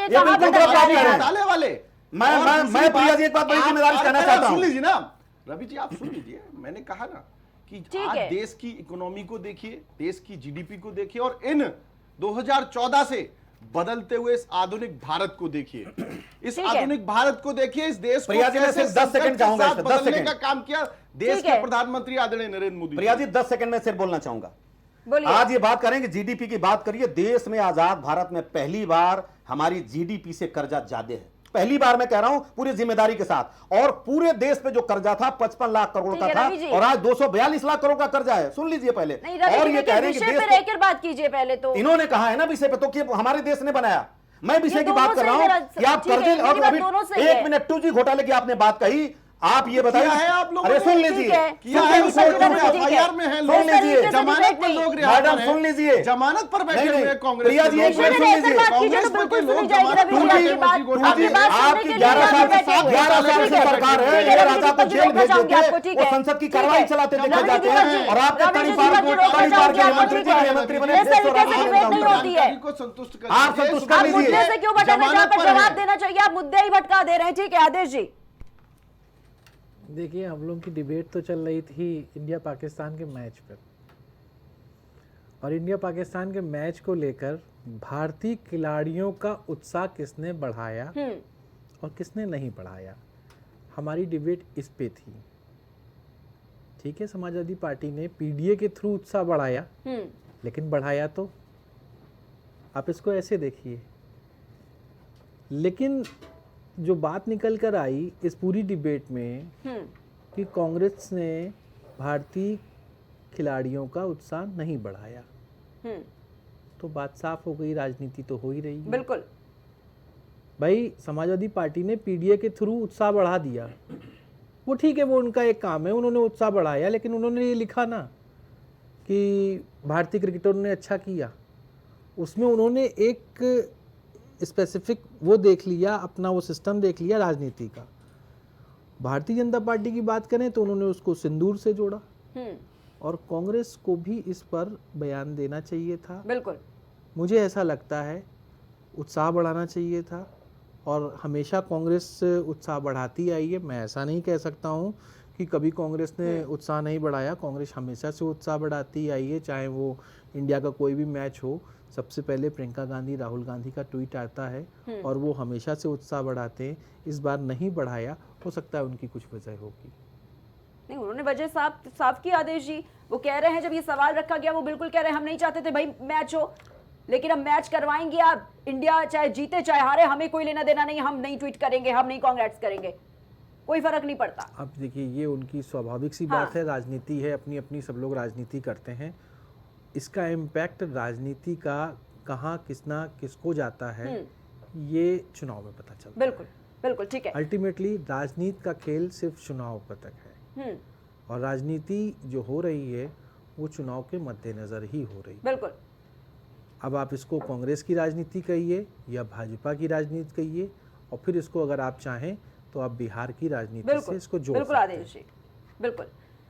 S3: ये बिल्कुल गलत बात कर रहे हैं
S4: वाले।
S3: मैं प्रिया जी एक बात बड़ी जिम्मेदारी से कहना चाहता हूं।
S4: सुन लीजिए ना रवि जी, आप सुन लीजिए। मैंने कहा ना कि आज देश की इकोनॉमी को देखिए, देश की जीडीपी को देखिए, और इन 2014 से बदलते हुए इस आधुनिक भारत को देखिए। इस आधुनिक भारत को देखिए, इस देश को कैसे
S3: 10 सेकंड चाहूंगा, 10
S4: बदलने
S3: सेकंड
S4: का काम किया देश के प्रधानमंत्री आदरणीय नरेंद्र मोदी।
S3: प्रिया जी 10 सेकंड में सिर्फ बोलना चाहूंगा। आज ये बात करेंगे, जीडीपी की बात करिए। देश में आजाद भारत में पहली बार हमारी जीडीपी से कर्जा ज्यादा है, पहली बार मैं कह रहा हूं पूरी जिम्मेदारी के साथ। और पूरे देश पे जो कर्जा था 55 लाख करोड़ का था, और आज 242 लाख करोड़ का कर्जा है। सुन लीजिए पहले। और ये कह रहे हैं कि देश
S1: पे बात कीजिए पहले तो।
S3: इन्होंने कहा है ना विषय पे, तो कि हमारे देश ने बनाया। मैं विषय की बात कर रहा हूं कि आप कर्जे, और अभी 1 मिनट 2G घोटाले की आपने बात कही, आप ये बताइए।
S4: अरे
S3: सुन लीजिए,
S4: एफआईआर में है,
S3: सुन लीजिए,
S4: जमानत पर लोग
S3: मैडम सुन लीजिए,
S4: जमानत पर बैठे हुए कांग्रेस
S3: प्रिया जी एक मिनट सुन लीजिए।
S4: कांग्रेस पर के लोग जमानत
S3: आपकी 11 साल से सरकार है, ये राजा को जेल भेज देते, वो संसद की कार्रवाई चलाते देखे जाते हैं, और आप तड़ीपार के मंत्री जी गृहमंत्री बने,
S4: को संतुष्ट कर,
S3: आप संतुष्ट कर लीजिए।
S1: जवाब देना चाहिए, आप मुद्दे ही भटका दे रहे हैं। ठीक है आदेश जी।
S2: देखिए, हम लोग की डिबेट तो चल रही थी इंडिया पाकिस्तान के मैच पर, और इंडिया पाकिस्तान के मैच को लेकर भारतीय खिलाड़ियों का उत्साह किसने बढ़ाया और किसने नहीं बढ़ाया, हमारी डिबेट इस पे थी। ठीक है, समाजवादी पार्टी ने पीडीए के थ्रू उत्साह बढ़ाया, लेकिन बढ़ाया तो आप इसको ऐसे देखिए। लेकिन जो बात निकल कर आई इस पूरी डिबेट में कि कांग्रेस ने भारतीय खिलाड़ियों का उत्साह नहीं बढ़ाया, तो बात साफ हो गई, राजनीति तो हो ही रही है।
S1: बिल्कुल
S2: भाई, समाजवादी पार्टी ने पीडीए के थ्रू उत्साह बढ़ा दिया, वो ठीक है, वो उनका एक काम है, उन्होंने उत्साह बढ़ाया, लेकिन उन्होंने ये लिखा ना कि भारतीय क्रिकेटरों ने अच्छा किया, उसमें उन्होंने एक स्पेसिफिक वो देख लिया, अपना वो सिस्टम देख लिया राजनीति का। भारतीय जनता पार्टी की बात करें तो उन्होंने उसको सिंदूर से जोड़ा, और कांग्रेस को भी इस पर बयान देना चाहिए था।
S1: बिल्कुल,
S2: मुझे ऐसा लगता है उत्साह बढ़ाना चाहिए था, और हमेशा कांग्रेस उत्साह बढ़ाती आई है। मैं ऐसा नहीं कह सकता हूँ कि कभी कांग्रेस ने उत्साह नहीं बढ़ाया, कांग्रेस हमेशा से उत्साह बढ़ाती आई है। चाहे वो इंडिया का कोई भी मैच हो, सबसे पहले प्रियंका गांधी, राहुल गांधी का ट्वीट आता है, और वो हमेशा से उत्साह बढ़ाते हैं। इस बार नहीं बढ़ाया, हो सकता है उनकी कुछ वजह होगी।
S1: नहीं, उन्होंने वजह साफ की आदेश जी। वो कह रहे हैं, जब ये सवाल रखा गया वो बिल्कुल कह रहे हैं हम नहीं चाहते थे भाई मैच हो, लेकिन अब मैच करवाएंगे आप, इंडिया चाहे जीते चाहे हारे, हमें कोई लेना देना नहीं, हम नहीं ट्वीट करेंगे, हम नहीं कांग्रेस करेंगे, कोई फर्क नहीं पड़ता।
S2: अब देखिए, ये उनकी स्वाभाविक सी बात है, राजनीति है, अपनी अपनी सब लोग राजनीति करते हैं। इसका इम्पैक्ट राजनीति का कहाँ किसको जाता है, ये चुनाव में पता चलता
S1: बिल्कुल बिल्कुल, ठीक है।
S2: अल्टीमेटली राजनीति का खेल सिर्फ चुनाव तक है, और राजनीति जो हो रही है वो चुनाव के मद्देनजर ही हो रही है।
S1: बिल्कुल।
S2: अब आप इसको कांग्रेस की राजनीति कहिए या भाजपा की राजनीति कहिए, और फिर इसको अगर आप चाहें तो आप बिहार की राजनीति से इसको जोड़
S1: बिल्कुल
S2: सकते हैं।
S1: आदेश जी, बिल्कुल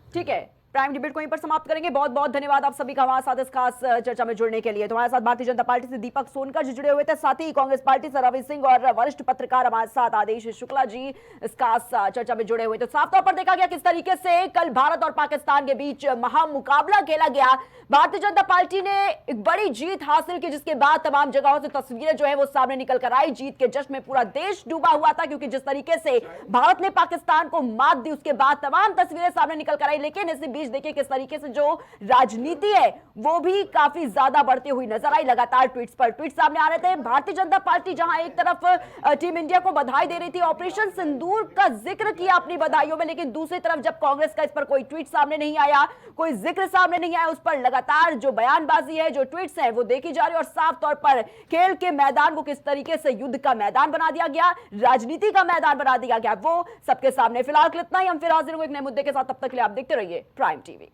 S1: ठीक है। प्राइम डिबेट को यहीं पर समाप्त करेंगे। बहुत बहुत धन्यवाद आप सभी का हमारे साथ इस खास चर्चा में जुड़ने के लिए। तो हमारे साथ भारतीय जनता पार्टी से दीपक सोनकर जी जुड़े हुए थे, साथ ही कांग्रेस पार्टी से रवि सिंह और वरिष्ठ पत्रकार हमारे साथ आदेश शुक्ला जी इस खास चर्चा में जुड़े हुए। तो साफ तौर पर देखा गया किस तरीके से कल भारत और पाकिस्तान के बीच महामुकाबला खेला गया। भारतीय जनता पार्टी ने एक बड़ी जीत हासिल की, जिसके बाद तमाम जगहों से तस्वीरें जो है वो सामने निकल कर आई। जीत के जश्न में पूरा देश डूबा हुआ था, क्योंकि जिस तरीके से भारत ने पाकिस्तान को मात दी उसके बाद तमाम तस्वीरें सामने निकल कर आई। लेकिन इसी बीच देखिए किस तरीके से जो राजनीति है वो भी काफी ज्यादा बढ़ती हुई नजर आई। लगातार ट्वीट्स पर ट्वीट सामने आ रहे थे। भारतीय जनता पार्टी जहां एक तरफ टीम इंडिया को बधाई दे रही थी, ऑपरेशन सिंदूर का जिक्र किया अपनी बधाइयों में, लेकिन दूसरी तरफ जब कांग्रेस का इस पर कोई ट्वीट सामने नहीं आया, कोई जिक्र सामने नहीं आया, उस पर लगातार जो बयानबाजी है, जो ट्वीट्स हैं वो देखी जा रही है। और साफ तौर पर खेल के मैदान को किस तरीके से युद्ध का मैदान बना दिया गया, राजनीति का मैदान बना दिया गया, वो सबके सामने। फिलहाल इतना ही, हम फिर हाजिर होंगे एक नए मुद्दे के साथ। तब तक के लिए आप देखते रहिए प्राइम टीवी।